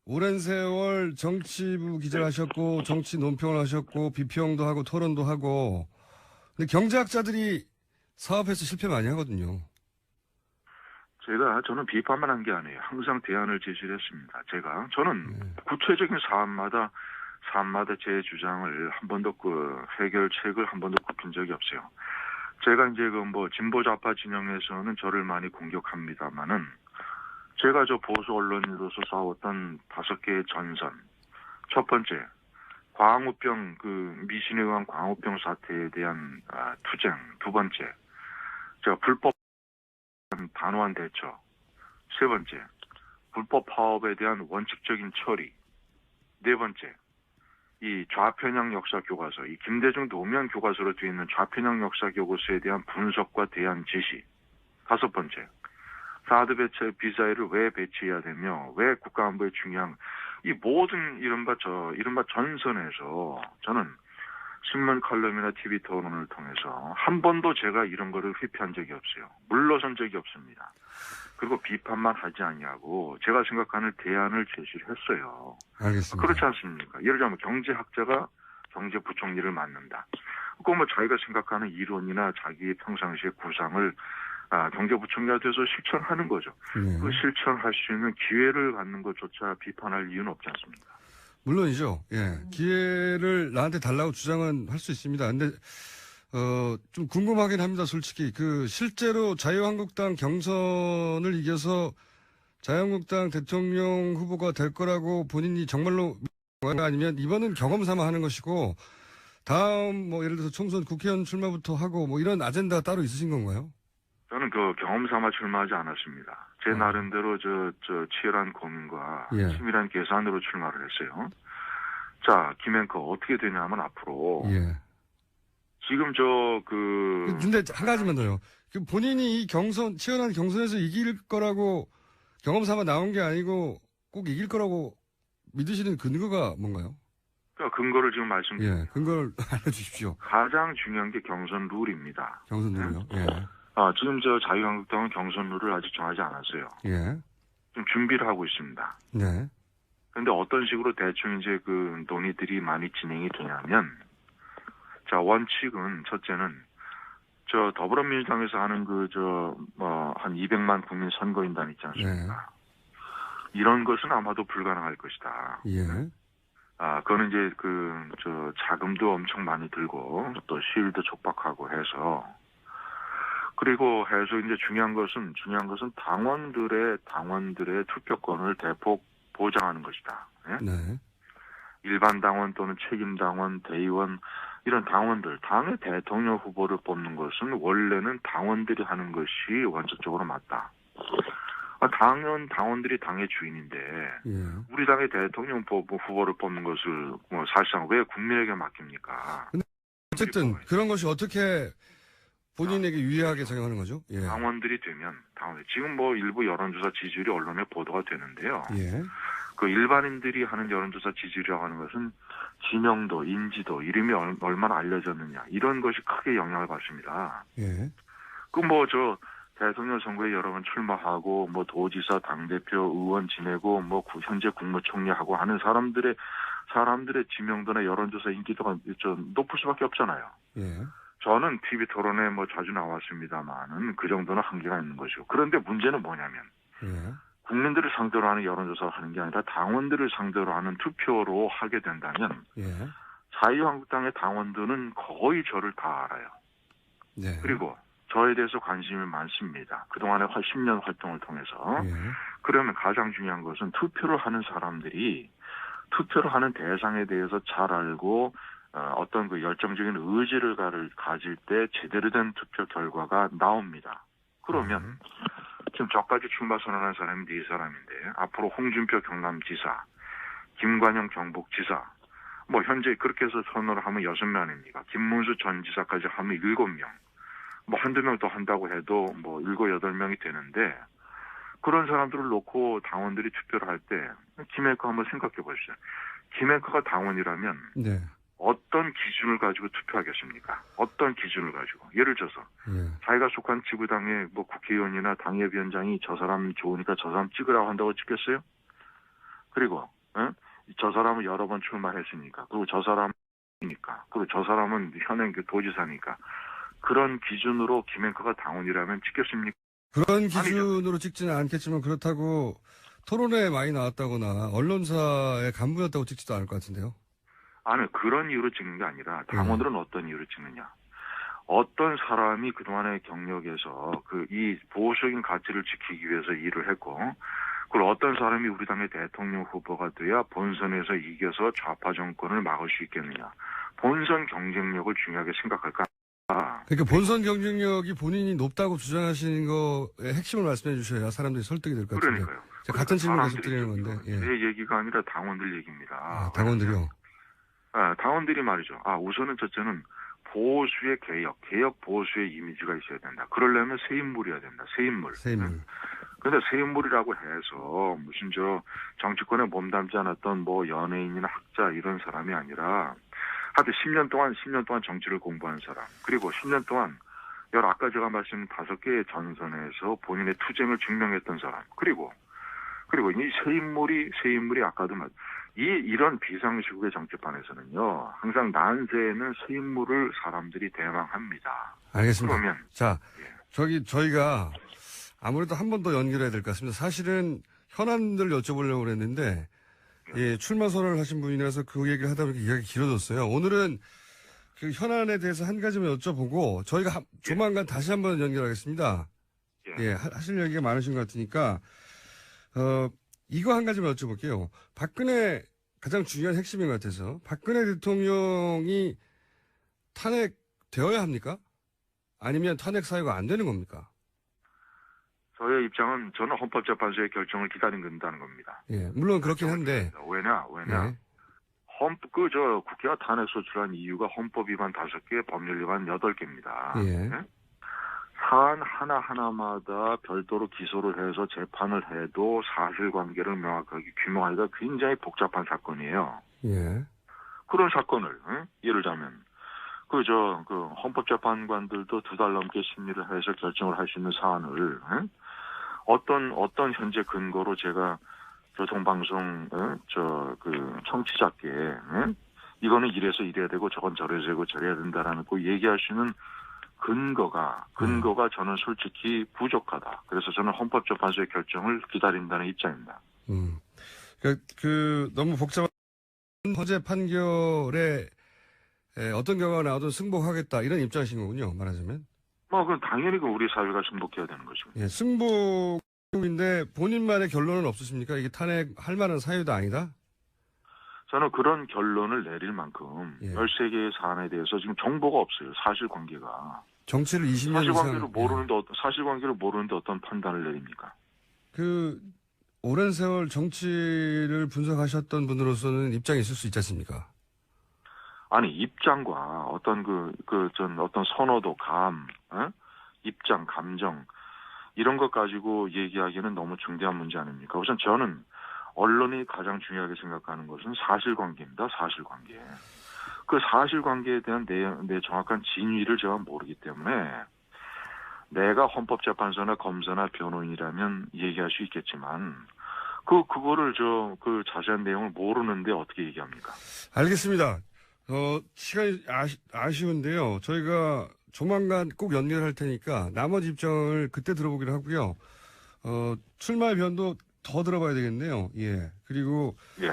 오랜 세월 정치부 기자를 하셨고 정치 논평을 하셨고 비평도 하고 토론도 하고 근데 경제학자들이 사업해서 실패 많이 하거든요. 저는 비판만 한 게 아니에요. 항상 대안을 제시를 했습니다. 저는 구체적인 사안마다 제 주장을 한 번도 해결책을 한 번도 굽힌 적이 없어요. 제가 이제 진보 좌파 진영에서는 저를 많이 공격합니다만은 제가 저 보수 언론인으로서 싸웠던 5개의 전선. 첫 번째, 광우병 미신에 의한 광우병 사태에 대한 투쟁. 두 번째, 불법 단호한 대처. 세 번째, 불법 파업에 대한 원칙적인 처리. 네 번째, 이 좌편향 역사 교과서, 이 김대중 노무현 교과서로 되어 있는 좌편향 역사 교과서에 대한 분석과 대안 제시. 다섯 번째, 사드 미사일을 왜 배치해야 되며 왜 국가안보에 중요한 이 모든 이른바 전선에서 저는 신문 칼럼이나 TV 토론을 통해서 한 번도 제가 이런 거를 회피한 적이 없어요. 물러선 적이 없습니다. 그리고 비판만 하지 않냐고 제가 생각하는 대안을 제시를 했어요. 알겠습니다. 그렇지 않습니까? 예를 들면 경제학자가 경제부총리를 맡는다. 꼭 자기가 생각하는 이론이나 자기의 평상시의 구상을 경제부총리가 돼서 실천하는 거죠. 그 실천할 수 있는 기회를 갖는 것조차 비판할 이유는 없지 않습니까? 물론이죠. 예. 기회를 나한테 달라고 주장은 할 수 있습니다. 근데, 좀 궁금하긴 합니다, 솔직히. 실제로 자유한국당 경선을 이겨서 자유한국당 대통령 후보가 될 거라고 본인이 정말로 아니면 이번은 경험 삼아 하는 것이고, 다음 예를 들어서 총선 국회의원 출마부터 하고 이런 아젠다가 따로 있으신 건가요? 저는 경험 삼아 출마하지 않았습니다. 제 나름대로 치열한 고민과 치밀한 계산으로 출마를 했어요. 자, 김앵커 어떻게 되냐면 앞으로. 예. 지금 근데 한 가지만 더요. 본인이 이 치열한 경선에서 이길 거라고 경험 삼아 나온 게 아니고 꼭 이길 거라고 믿으시는 근거가 뭔가요? 근거를 지금 말씀드립니다. 예, 근거를 알려주십시오. 가장 중요한 게 경선 룰입니다. 경선 룰이요? 예. 지금 자유한국당은 경선 룰을 아직 정하지 않았어요. 예. 좀 준비를 하고 있습니다. 네. 그런데 어떤 식으로 대충 이제 논의들이 많이 진행이 되냐면, 원칙은 첫째는 더불어민주당에서 하는 한 200만 국민 선거인단 있지 않습니까? 네. 이런 것은 아마도 불가능할 것이다. 예. 그거는 이제 자금도 엄청 많이 들고 또 시일도 촉박하고 해서 그리고 해서 이제 중요한 것은 당원들의 투표권을 대폭 보장하는 것이다. 예? 네. 일반 당원 또는 책임 당원, 대의원 이런 당원들, 당의 대통령 후보를 뽑는 것은 원래는 당원들이 하는 것이 원칙적으로 맞다. 당원들이 당의 주인인데 예. 우리 당의 대통령 후보를 뽑는 것을 사실상 왜 국민에게 맡깁니까? 어쨌든 그런 것이 어떻게 본인에게 유리하게 작용하는 거죠? 예. 당원들이 되면 지금 일부 여론조사 지지율이 언론에 보도가 되는데요. 예. 그 일반인들이 하는 여론조사 지지율이라고 하는 것은 지명도, 인지도, 이름이 얼마나 알려졌느냐 이런 것이 크게 영향을 받습니다. 예. 대통령 선거에 여러 번 출마하고 도지사, 당대표, 의원 지내고 현재 국무총리하고 하는 사람들의 지명도나 여론조사 인기도가 좀 높을 수밖에 없잖아요. 예. 저는 TV 토론에 자주 나왔습니다만은 그 정도는 한계가 있는 거죠. 그런데 문제는 뭐냐면 예. 국민들을 상대로 하는 여론조사를 하는 게 아니라 당원들을 상대로 하는 투표로 하게 된다면 예. 자유한국당의 당원들은 거의 저를 다 알아요. 네. 그리고 저에 대해서 관심이 많습니다. 그동안에 10년 활동을 통해서. 예. 그러면 가장 중요한 것은 투표를 하는 사람들이 투표를 하는 대상에 대해서 잘 알고 어떤 그 열정적인 의지를 가질 때 제대로 된 투표 결과가 나옵니다. 그러면 지금 저까지 출마 선언한 사람이 4사람인데 앞으로 홍준표 경남지사, 김관영 경북지사, 현재 그렇게 해서 선언을 하면 6명입니다. 김문수 전 지사까지 하면 7명. 한두 명 더 한다고 해도 7, 8명이 되는데 그런 사람들을 놓고 당원들이 투표를 할 때 김앵커 한번 생각해 보십시오. 김앵커가 당원이라면 네. 어떤 기준을 가지고 투표하겠습니까? 어떤 기준을 가지고. 예를 들어서 자기가 속한 지구당의 국회의원이나 당협위원장이 저 사람 좋으니까 저 사람 찍으라고 한다고 찍겠어요? 그리고 저 사람은 여러 번 출마했으니까 그리고 저 사람이니까 그리고 저 사람은 현행 도지사니까 그런 기준으로 김앵커가 당원이라면 찍겠습니까? 그런 기준으로 찍지는 않겠지만 그렇다고 토론회에 많이 나왔다거나 언론사의 간부였다고 찍지도 않을 것 같은데요. 아니, 그런 이유로 찍는 게 아니라 당원들은 어떤 이유로 찍느냐. 어떤 사람이 그동안의 경력에서 이 보수적인 가치를 지키기 위해서 일을 했고 그리고 어떤 사람이 우리 당의 대통령 후보가 돼야 본선에서 이겨서 좌파 정권을 막을 수 있겠느냐. 본선 경쟁력을 중요하게 생각할까? 그러니까 본선 경쟁력이 본인이 높다고 주장하시는 거의 핵심을 말씀해 주셔야 사람들이 설득이 될 것 같은데. 그러니까요. 제가 같은 질문 계속 드리는 건데. 예. 제 얘기가 아니라 당원들 얘기입니다. 당원들이요? 당원들이 말이죠. 우선은 첫째는 보수의 개혁 보수의 이미지가 있어야 된다. 그러려면 새 인물이어야 된다. 새 인물. 그런데 새 인물이라고 해서 무슨 정치권에 몸담지 않았던 연예인이나 학자 이런 사람이 아니라 하여튼 10년 동안 정치를 공부한 사람. 그리고 10년 동안 아까 제가 말씀드린 5개의 전선에서 본인의 투쟁을 증명했던 사람. 그리고 이 새 인물이 아까도 이런 비상시국의 정치판에서는요, 항상 난세에는 새 인물을 사람들이 대망합니다. 알겠습니다. 그러면 저희가 아무래도 한 번 더 연결해야 될 것 같습니다. 사실은 현안들 여쭤보려고 그랬는데, 출마 선언을 하신 분이라서 그 얘기를 하다 보니까 이야기가 길어졌어요. 오늘은 그 현안에 대해서 한 가지만 여쭤보고 저희가 조만간 다시 한번 연결하겠습니다. 하실 얘기가 많으신 것 같으니까 이거 한 가지만 여쭤볼게요. 박근혜 가장 중요한 핵심인 것 같아서 박근혜 대통령이 탄핵되어야 합니까? 아니면 탄핵 사유가 안 되는 겁니까? 저의 입장은 저는 헌법재판소의 결정을 기다린다는 겁니다. 물론 그렇긴 한데. 왜냐? 국회가 탄핵 소추한 이유가 헌법 위반 5개, 법률 위반 8개입니다. 사안 하나하나마다 별도로 기소를 해서 재판을 해도 사실관계를 명확하게 규명하기가 굉장히 복잡한 사건이에요. 그런 사건을 예를 들자면 헌법재판관들도 2달 넘게 심리를 해서 결정을 할 수 있는 사안을 어떤 현재 근거로 제가 교통방송 청취자께 이거는 이래서 이래야 되고 저건 저래서 되고 저래야 된다라는 거 얘기할 수 있는 근거가 저는 솔직히 부족하다. 그래서 저는 헌법재판소의 결정을 기다린다는 입장입니다. 너무 복잡한 헌재 판결에 어떤 결과가 나오든 승복하겠다 이런 입장이신 거군요. 말하자면. 그건 당연히 우리 사회가 승복해야 되는 거죠. 예, 승복인데 본인만의 결론은 없으십니까? 이게 탄핵할 만한 사유도 아니다? 저는 그런 결론을 내릴 만큼 예. 13개의 사안에 대해서 지금 정보가 없어요. 사실관계가. 정치를 20년 이상. 사실관계를 모르는데 어떤 판단을 내립니까? 그 오랜 세월 정치를 분석하셨던 분으로서는 입장이 있을 수 있지 않습니까? 아니, 입장과 어떤 어떤 선호도, 입장, 감정, 이런 것 가지고 얘기하기는 너무 중대한 문제 아닙니까? 우선 저는 언론이 가장 중요하게 생각하는 것은 사실관계입니다. 사실관계. 그 사실관계에 대한 내 정확한 진위를 제가 모르기 때문에 내가 헌법재판소나 검사나 변호인이라면 얘기할 수 있겠지만 그거를 그 자세한 내용을 모르는데 어떻게 얘기합니까? 알겠습니다. 시간이 아쉬운데요. 저희가 조만간 꼭 연결할 테니까 나머지 입장을 그때 들어보기로 하고요. 출마 변도 더 들어봐야 되겠네요. 예. 그리고 예.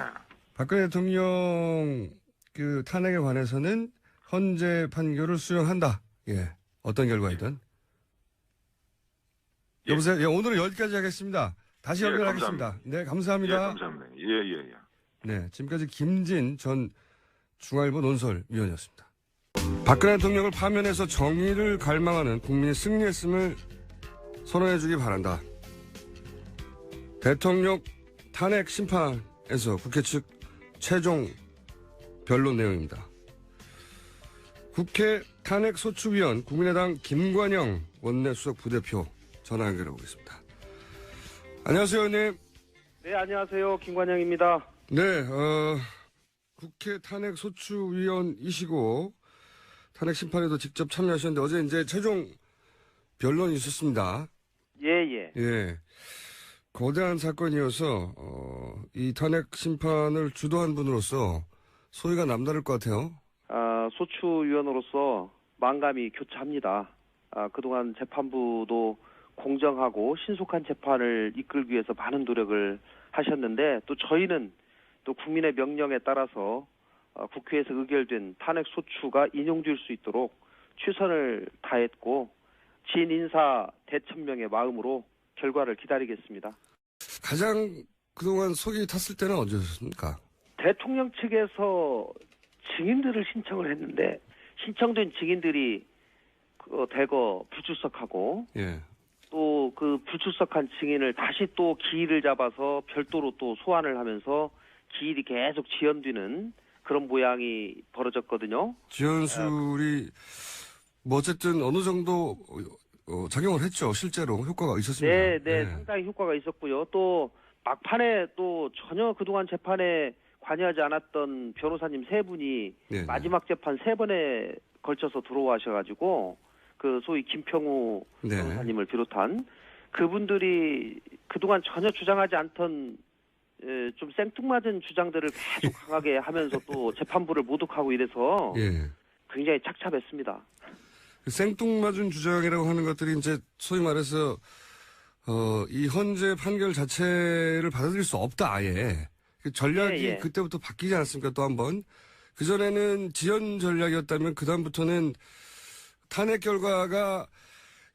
박근혜 대통령 그 탄핵에 관해서는 헌재 판결을 수용한다. 예. 어떤 결과이든. 예. 여보세요. 예, 오늘은 여기까지 하겠습니다. 다시 예, 연결하겠습니다. 감사합니다. 네, 감사합니다. 예, 감사합니다. 예. 네, 지금까지 김진 전 중앙일보 논설위원이었습니다. 박근혜 대통령을 파면해서 정의를 갈망하는 국민이 승리했음을 선언해주기 바란다. 대통령 탄핵 심판에서 국회 측 최종 변론 내용입니다. 국회 탄핵소추위원 국민의당 김관영 원내수석 부대표 전화 연결해 보겠습니다. 안녕하세요, 의원님. 네, 안녕하세요. 김관영입니다. 네, 국회 탄핵소추위원이시고 탄핵 심판에도 직접 참여하셨는데 어제 이제 최종 변론이 있었습니다. 예. 예. 거대한 사건이어서 이 탄핵 심판을 주도한 분으로서 소위가 남다를 것 같아요. 소추위원으로서 만감이 교차합니다. 그동안 재판부도 공정하고 신속한 재판을 이끌기 위해서 많은 노력을 하셨는데 또 저희는 또 국민의 명령에 따라서 국회에서 의결된 탄핵 소추가 인용될 수 있도록 최선을 다했고 진인사 대천명의 마음으로 결과를 기다리겠습니다. 가장 그동안 속이 탔을 때는 언제였습니까? 대통령 측에서 증인들을 신청을 했는데 신청된 증인들이 대거 불출석하고 예. 또 그 불출석한 증인을 다시 또 기일을 잡아서 별도로 또 소환을 하면서 기일이 계속 지연되는 그런 모양이 벌어졌거든요. 지연술이 뭐 어쨌든 어느 정도 작용을 했죠. 실제로 효과가 있었습니다. 네, 상당히 효과가 있었고요. 또 막판에 또 전혀 그동안 재판에 관여하지 않았던 변호사님 3분이 네. 마지막 재판 3번에 걸쳐서 들어와셔가지고 그 소위 김평우 네. 변호사님을 비롯한 그분들이 그동안 전혀 주장하지 않던 좀 생뚱맞은 주장들을 계속 강하게 하면서 또 재판부를 모독하고 이래서 예. 굉장히 착잡했습니다. 그 생뚱맞은 주장이라고 하는 것들이 이제 소위 말해서 이 헌재 판결 자체를 받아들일 수 없다 아예. 그 전략이 예. 그때부터 바뀌지 않았습니까? 또 한 번. 그전에는 지연 전략이었다면 그다음부터는 탄핵 결과가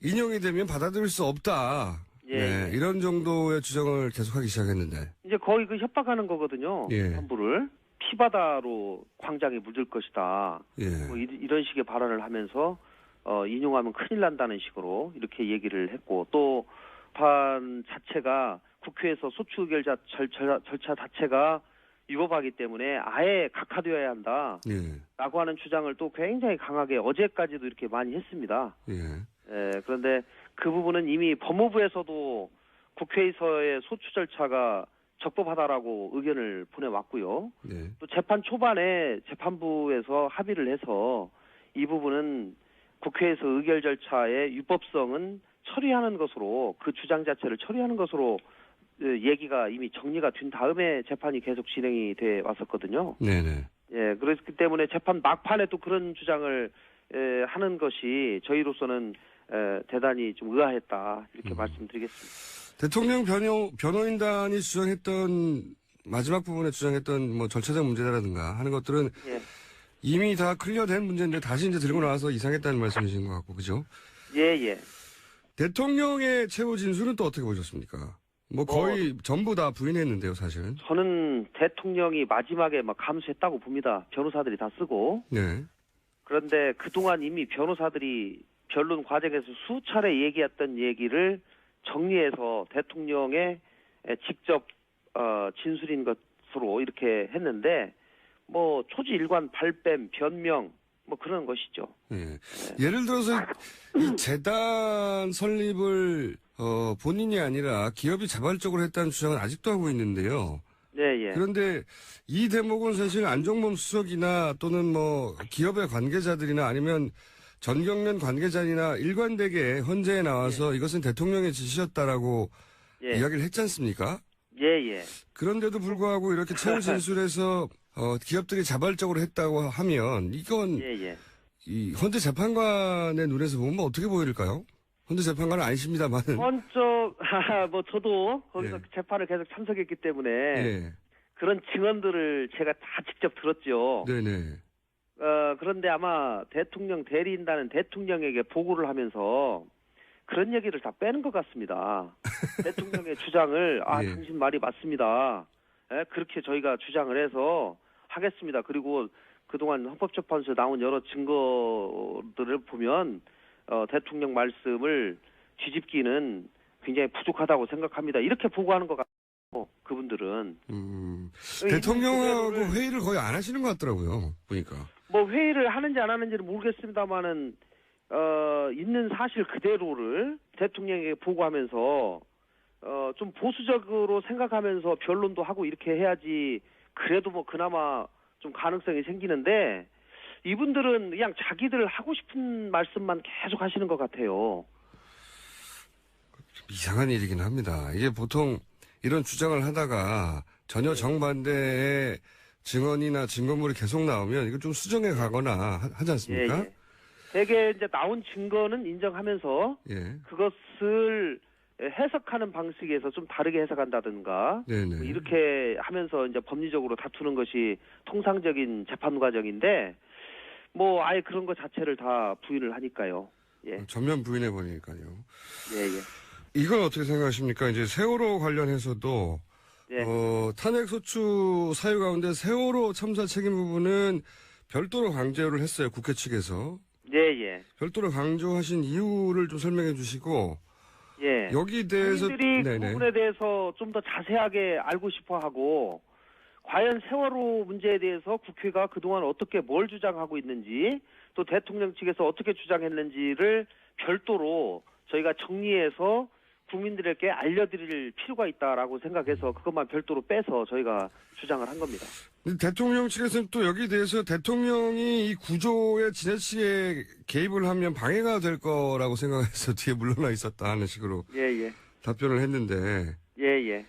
인용이 되면 받아들일 수 없다. 네, 이런 정도의 주장을 계속하기 시작했는데. 이제 거의 그 협박하는 거거든요. 예. 판부를 피바다로 광장에 묻을 것이다. 예. 뭐 이런 식의 발언을 하면서 인용하면 큰일 난다는 식으로 이렇게 얘기를 했고 또 판 자체가 국회에서 소추 의결 절차 자체가 위법하기 때문에 아예 각하되어야 한다. 예. 라고 하는 주장을 또 굉장히 강하게 어제까지도 이렇게 많이 했습니다. 예. 그런데 그 부분은 이미 법무부에서도 국회에서의 소추 절차가 적법하다라고 의견을 보내왔고요. 예. 또 재판 초반에 재판부에서 합의를 해서 이 부분은 국회에서 의결 절차의 유법성은 처리하는 것으로 그 주장 자체를 처리하는 것으로 얘기가 이미 정리가 된 다음에 재판이 계속 진행이 돼 왔었거든요. 네네. 예, 그렇기 때문에 재판 막판에 또 그런 주장을 하는 것이 저희로서는 대단히 좀 의아했다 이렇게 말씀드리겠습니다. 대통령 변호인단이 주장했던 마지막 부분에 주장했던 뭐 절차적 문제라든가 하는 것들은 예. 이미 다 클리어된 문제인데 다시 이제 들고 나와서 이상했다는 말씀이신 것 같고 그죠? 예. 대통령의 최후 진술은 또 어떻게 보셨습니까? 뭐 거의 전부 다 부인했는데요, 사실은. 저는 대통령이 마지막에 막 감수했다고 봅니다. 변호사들이 다 쓰고. 네. 그런데 그동안 이미 변호사들이 변론 과정에서 수차례 얘기했던 얘기를 정리해서 대통령의 직접 진술인 것으로 이렇게 했는데 뭐 초지일관 발뺌, 변명 뭐 그런 것이죠. 예. 예를 들어서 이 재단 설립을 본인이 아니라 기업이 자발적으로 했다는 주장은 아직도 하고 있는데요. 예. 그런데 이 대목은 사실 안종범 수석이나 또는 뭐 기업의 관계자들이나 아니면 전경련 관계자나 일관되게 헌재에 나와서 이것은 대통령의 지시였다라고 이야기를 했지 않습니까? 예. 그런데도 불구하고 이렇게 최후 진술에서 기업들이 자발적으로 했다고 하면 이건 예. 이 헌재 재판관의 눈에서 보면 어떻게 보일까요? 헌재 재판관은 아니십니다만은. 뭐 저도 거기서 재판을 계속 참석했기 때문에 예. 그런 증언들을 제가 다 직접 들었죠. 네네. 그런데 아마 대통령 대리인단은 대통령에게 보고를 하면서 그런 얘기를 다 빼는 것 같습니다. 대통령의 주장을 당신 말이 맞습니다. 그렇게 저희가 주장을 해서 하겠습니다. 그리고 그동안 헌법재판소에 나온 여러 증거들을 보면 대통령 말씀을 뒤집기는 굉장히 부족하다고 생각합니다. 이렇게 보고하는 것 같고 그분들은 대통령하고 회의를 거의 안 하시는 것 같더라고요. 보니까. 뭐 회의를 하는지 안 하는지는 모르겠습니다만은 있는 사실 그대로를 대통령에게 보고하면서 좀 보수적으로 생각하면서 변론도 하고 이렇게 해야지 그래도 뭐 그나마 좀 가능성이 생기는데 이분들은 그냥 자기들 하고 싶은 말씀만 계속 하시는 것 같아요. 이상한 일이긴 합니다. 이게 보통 이런 주장을 하다가 전혀 정반대의 증언이나 증거물이 계속 나오면 이걸 좀 수정해 가거나 하지 않습니까? 대개 이제 나온 증거는 인정하면서 그것을 해석하는 방식에서 좀 다르게 해석한다든가 뭐 이렇게 하면서 이제 법리적으로 다투는 것이 통상적인 재판 과정인데 뭐 아예 그런 것 자체를 다 부인을 하니까요. 전면 부인해 버리니까요. 예. 이건 어떻게 생각하십니까? 이제 세월호 관련해서도 탄핵 소추 사유 가운데 세월호 참사 책임 부분은 별도로 강조를 했어요. 국회 측에서. 예. 별도로 강조하신 이유를 좀 설명해 주시고 여기 대해서 국민들이 그 부분에 대해서 좀 더 자세하게 알고 싶어하고 과연 세월호 문제에 대해서 국회가 그동안 어떻게 뭘 주장하고 있는지 또 대통령 측에서 어떻게 주장했는지를 별도로 저희가 정리해서 국민들에게 알려드릴 필요가 있다라고 생각해서 그것만 별도로 빼서 저희가 주장을 한 겁니다. 대통령 측에서는 또 여기에 대해서 대통령이 이 구조에 지나치게 개입을 하면 방해가 될 거라고 생각해서 뒤에 물러나 있었다 하는 식으로 답변을 했는데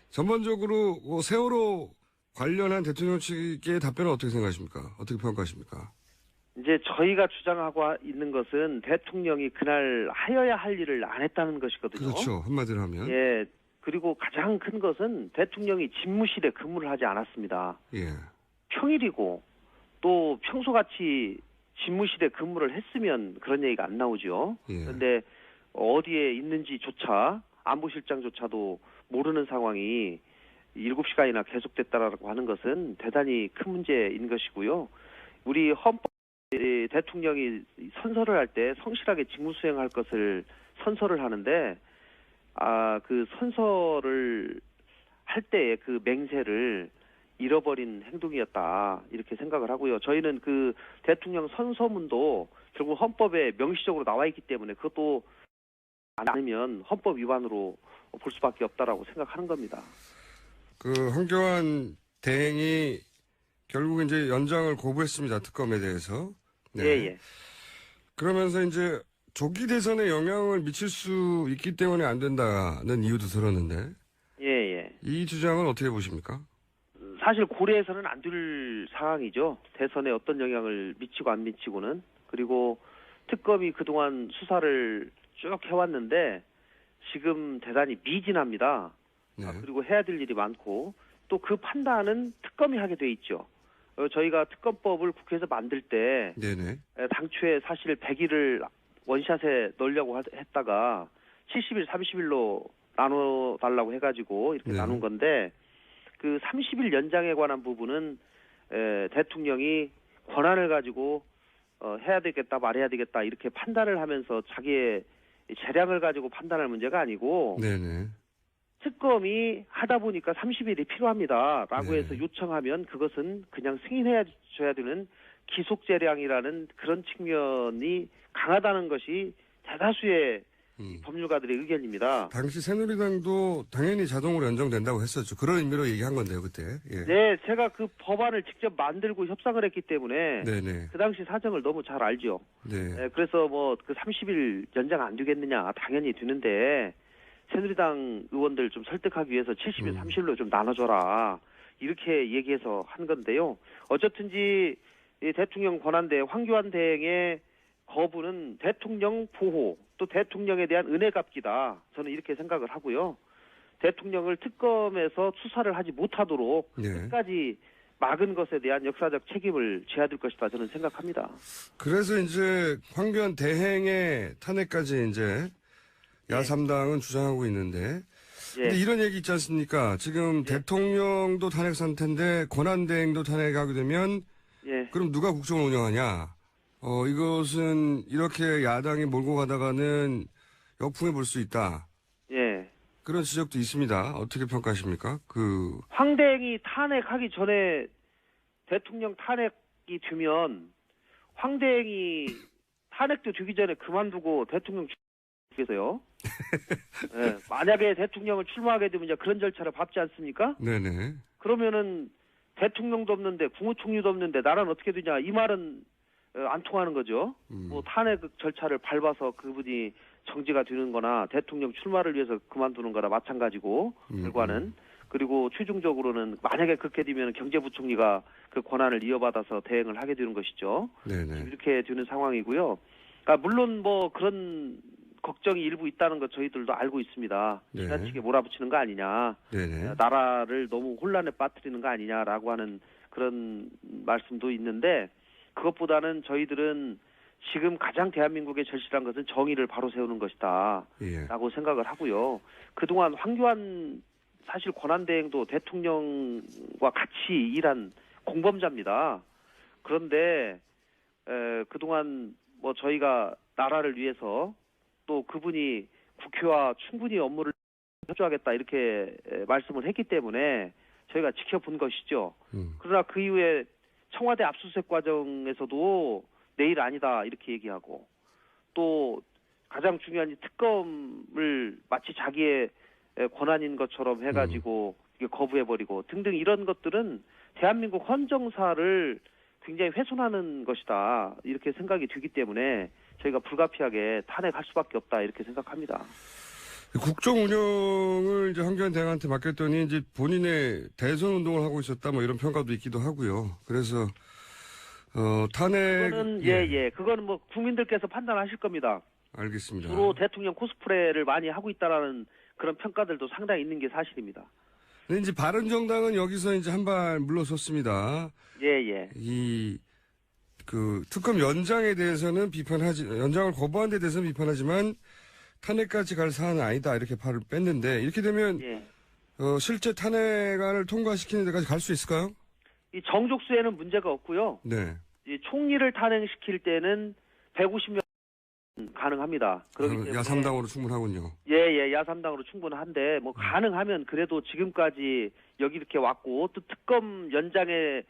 전반적으로 세월호 관련한 대통령 측의 답변은 어떻게 생각하십니까? 어떻게 평가하십니까? 이제 저희가 주장하고 있는 것은 대통령이 그날 하여야 할 일을 안 했다는 것이거든요. 그렇죠. 한마디로 하면. 그리고 가장 큰 것은 대통령이 집무실에 근무를 하지 않았습니다. 평일이고 또 평소같이 집무실에 근무를 했으면 그런 얘기가 안 나오죠. 그런데 어디에 있는지조차 안보실장조차도 모르는 상황이 7시간이나 계속됐다라고 하는 것은 대단히 큰 문제인 것이고요. 우리 헌법 대통령이 선서를 할 때 성실하게 직무 수행할 것을 선서를 하는데 그 선서를 할 때의 그 맹세를 잃어버린 행동이었다 이렇게 생각을 하고요. 저희는 그 대통령 선서문도 결국 헌법에 명시적으로 나와 있기 때문에 그것도 안 하면 헌법 위반으로 볼 수밖에 없다라고 생각하는 겁니다. 그 황교안 대행이 결국 이제 연장을 거부했습니다. 특검에 대해서. 그러면서 이제 조기 대선에 영향을 미칠 수 있기 때문에 안 된다는 이유도 들었는데. 이 주장은 어떻게 보십니까? 사실 고려해서는 안 될 상황이죠. 대선에 어떤 영향을 미치고 안 미치고는. 그리고 특검이 그동안 수사를 쭉 해왔는데 지금 대단히 미진합니다. 그리고 해야 될 일이 많고 또 그 판단은 특검이 하게 돼 있죠. 저희가 특검법을 국회에서 만들 때 당초에 사실 100일을 원샷에 넣으려고 했다가 70일, 30일로 나눠달라고 해가지고 이렇게 네. 나눈 건데 그 30일 연장에 관한 부분은 대통령이 권한을 가지고 해야 되겠다 말해야 되겠다 이렇게 판단을 하면서 자기의 재량을 가지고 판단할 문제가 아니고 네네. 특검이 하다 보니까 30일이 필요합니다라고 네. 해서 요청하면 그것은 그냥 승인해 줘야 되는 기속 재량이라는 그런 측면이 강하다는 것이 대다수의 법률가들의 의견입니다. 당시 새누리당도 당연히 자동으로 연정된다고 했었죠. 그런 의미로 얘기한 건데요, 그때. 예. 네, 제가 그 법안을 직접 만들고 협상을 했기 때문에 네네. 그 당시 사정을 너무 잘 알죠. 네. 네, 그래서 뭐 그 30일 연장 안 되겠느냐 당연히 되는데 새누리당 의원들 좀 설득하기 위해서 70일, 30일로 좀 나눠줘라 이렇게 얘기해서 한 건데요. 어쨌든지 이 대통령 권한대 황교안 대행의 거부는 대통령 보호 또 대통령에 대한 은혜 갚기다. 저는 이렇게 생각을 하고요. 대통령을 특검에서 수사를 하지 못하도록 네. 끝까지 막은 것에 대한 역사적 책임을 져야 될 것이다. 저는 생각합니다. 그래서 이제 황교안 대행의 탄핵까지 이제 야3당은 주장하고 있는데 예. 근데 이런 얘기 있지 않습니까? 지금 대통령도 탄핵 상태인데 권한대행도 탄핵하게 되면 예. 그럼 누가 국정을 운영하냐? 이것은 이렇게 야당이 몰고 가다가는 역풍에 볼 수 있다. 예. 그런 지적도 있습니다. 어떻게 평가하십니까? 황대행이 탄핵하기 전에 대통령 탄핵이 되면 황대행이 탄핵도 되기 전에 그만두고 대통령 출마해서요. 예, 만약에 대통령을 출마하게 되면 이제 그런 절차를 밟지 않습니까? 네네. 그러면은 대통령도 없는데 국무총리도 없는데 나라는 어떻게 되냐 이 말은 안 통하는 거죠. 뭐 탄핵 절차를 밟아서 그분이 정지가 되는 거나 대통령 출마를 위해서 그만두는 거나 마찬가지고 결과는 그리고 최종적으로는 만약에 그렇게 되면 경제부총리가 그 권한을 이어받아서 대행을 하게 되는 것이죠. 네네. 이렇게 되는 상황이고요. 그러니까 물론 뭐 그런 걱정이 일부 있다는 것 저희들도 알고 있습니다. 네. 지나치게 몰아붙이는 거 아니냐. 네네. 나라를 너무 혼란에 빠뜨리는 거 아니냐라고 하는 그런 말씀도 있는데 그것보다는 저희들은 지금 가장 대한민국의 절실한 것은 정의를 바로 세우는 것이다 예. 라고 생각을 하고요. 그동안 황교안 사실 권한대행도 대통령과 같이 일한 공범자입니다. 그런데 그동안 뭐 저희가 나라를 위해서 또 그분이 국회와 충분히 업무를 협조하겠다 이렇게 말씀을 했기 때문에 저희가 지켜본 것이죠. 그러나 그 이후에 청와대 압수수색 과정에서도 내일 아니다 이렇게 얘기하고 또 가장 중요한 이 특검을 마치 자기의 권한인 것처럼 해가지고 이게 거부해버리고 등등 이런 것들은 대한민국 헌정사를 굉장히 훼손하는 것이다 이렇게 생각이 되기 때문에 저희가 불가피하게 탄핵할 수밖에 없다 이렇게 생각합니다. 국정 운영을 이제 황교안 대행한테 맡겼더니 이제 본인의 대선 운동을 하고 있었다 뭐 이런 평가도 있기도 하고요. 그래서 탄핵 그거는 그거는 뭐 국민들께서 판단하실 겁니다. 알겠습니다. 주로 대통령 코스프레를 많이 하고 있다라는 그런 평가들도 상당히 있는 게 사실입니다. 근데 이제 바른정당은 여기서 이제 한 발 물러섰습니다. 특검 연장에 대해서는 연장을 거부한 데 대해서는 비판하지만 탄핵까지 갈 사안은 아니다 이렇게 발을 뺐는데 이렇게 되면 실제 탄핵안을 통과시키는 데까지 갈 수 있을까요? 이 정족수에는 문제가 없고요. 네. 이 총리를 탄핵시킬 때는 150명 가능합니다. 그렇기 때문에 야3당으로 충분하군요. 야3당으로 충분한데 뭐 가능하면 그래도 지금까지 여기 이렇게 왔고 또 특검 연장을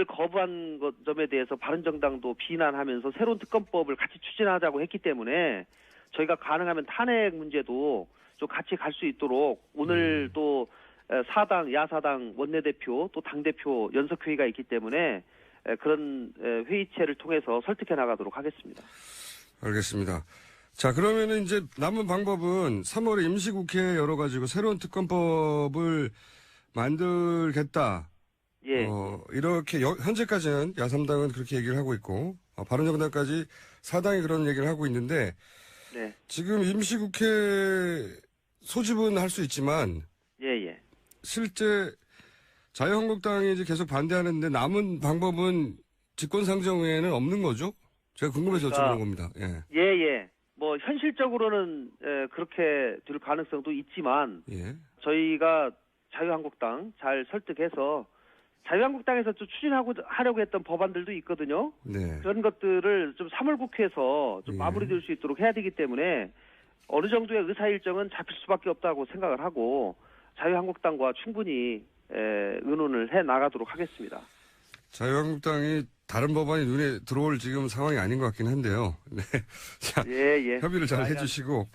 거부한 점에 대해서 바른정당도 비난하면서 새로운 특검법을 같이 추진하자고 했기 때문에 저희가 가능하면 탄핵 문제도 좀 같이 갈 수 있도록 오늘 또 야4당 원내대표 또 당대표 연석회의가 있기 때문에 그런 회의체를 통해서 설득해 나가도록 하겠습니다. 알겠습니다. 자, 그러면은 이제 남은 방법은 3월에 임시국회에 열어가지고 새로운 특검법을 만들겠다. 이렇게 현재까지는 야3당은 그렇게 얘기를 하고 있고 바른정당까지 4당이 그런 얘기를 하고 있는데 지금 임시국회 소집은 할 수 있지만 실제 자유한국당이 이제 계속 반대하는데 남은 방법은 직권상정회에는 없는 거죠? 제가 궁금해서 여쭤보는 겁니다. 뭐 현실적으로는 그렇게 될 가능성도 있지만 예. 저희가 자유한국당 잘 설득해서 자유한국당에서 좀 하려고 했던 법안들도 있거든요. 네. 그런 것들을 좀 3월 국회에서 좀 예. 마무리될 수 있도록 해야 되기 때문에 어느 정도의 의사 일정은 잡힐 수밖에 없다고 생각을 하고 자유한국당과 충분히 의논을 해 나가도록 하겠습니다. 자유한국당이 다른 법안이 눈에 들어올 지금 상황이 아닌 것 같긴 한데요. 네. 자, 예. 협의를 잘 해주시고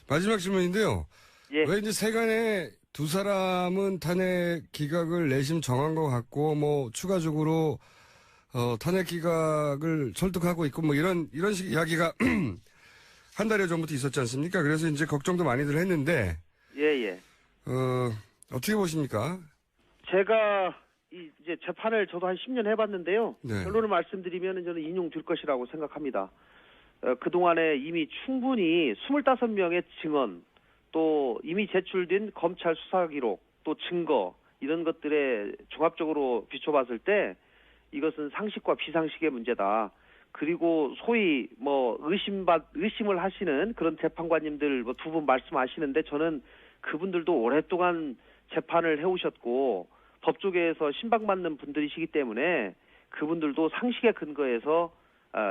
마지막 질문인데요. 예. 왜 이제 세간에 두 사람은 탄핵 기각을 내심 정한 것 같고 뭐 추가적으로 탄핵 기각을 설득하고 있고 뭐 이런 식 이야기가 한 달여 전부터 있었지 않습니까? 그래서 이제 걱정도 많이들 했는데 예. 어떻게 보십니까? 제가 이제 재판을 저도 한 10년 해봤는데요. 네. 결론을 말씀드리면 저는 인용될 것이라고 생각합니다. 그동안에 이미 충분히 25명의 증언, 또 이미 제출된 검찰 수사 기록, 또 증거 이런 것들에 종합적으로 비춰봤을 때 이것은 상식과 비상식의 문제다. 그리고 소위 뭐 의심을 하시는 그런 재판관님들 뭐 두 분 말씀하시는데 저는 그분들도 오랫동안 재판을 해오셨고 법조계에서 신박맞는 분들이시기 때문에 그분들도 상식에 근거해서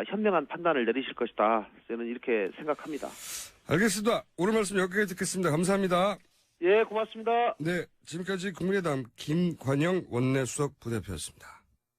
현명한 판단을 내리실 것이다. 저는 이렇게 생각합니다. 알겠습니다. 오늘 말씀 여기까지 듣겠습니다. 감사합니다. 예, 고맙습니다. 네, 지금까지 국민의당 김관영 원내수석 부대표였습니다.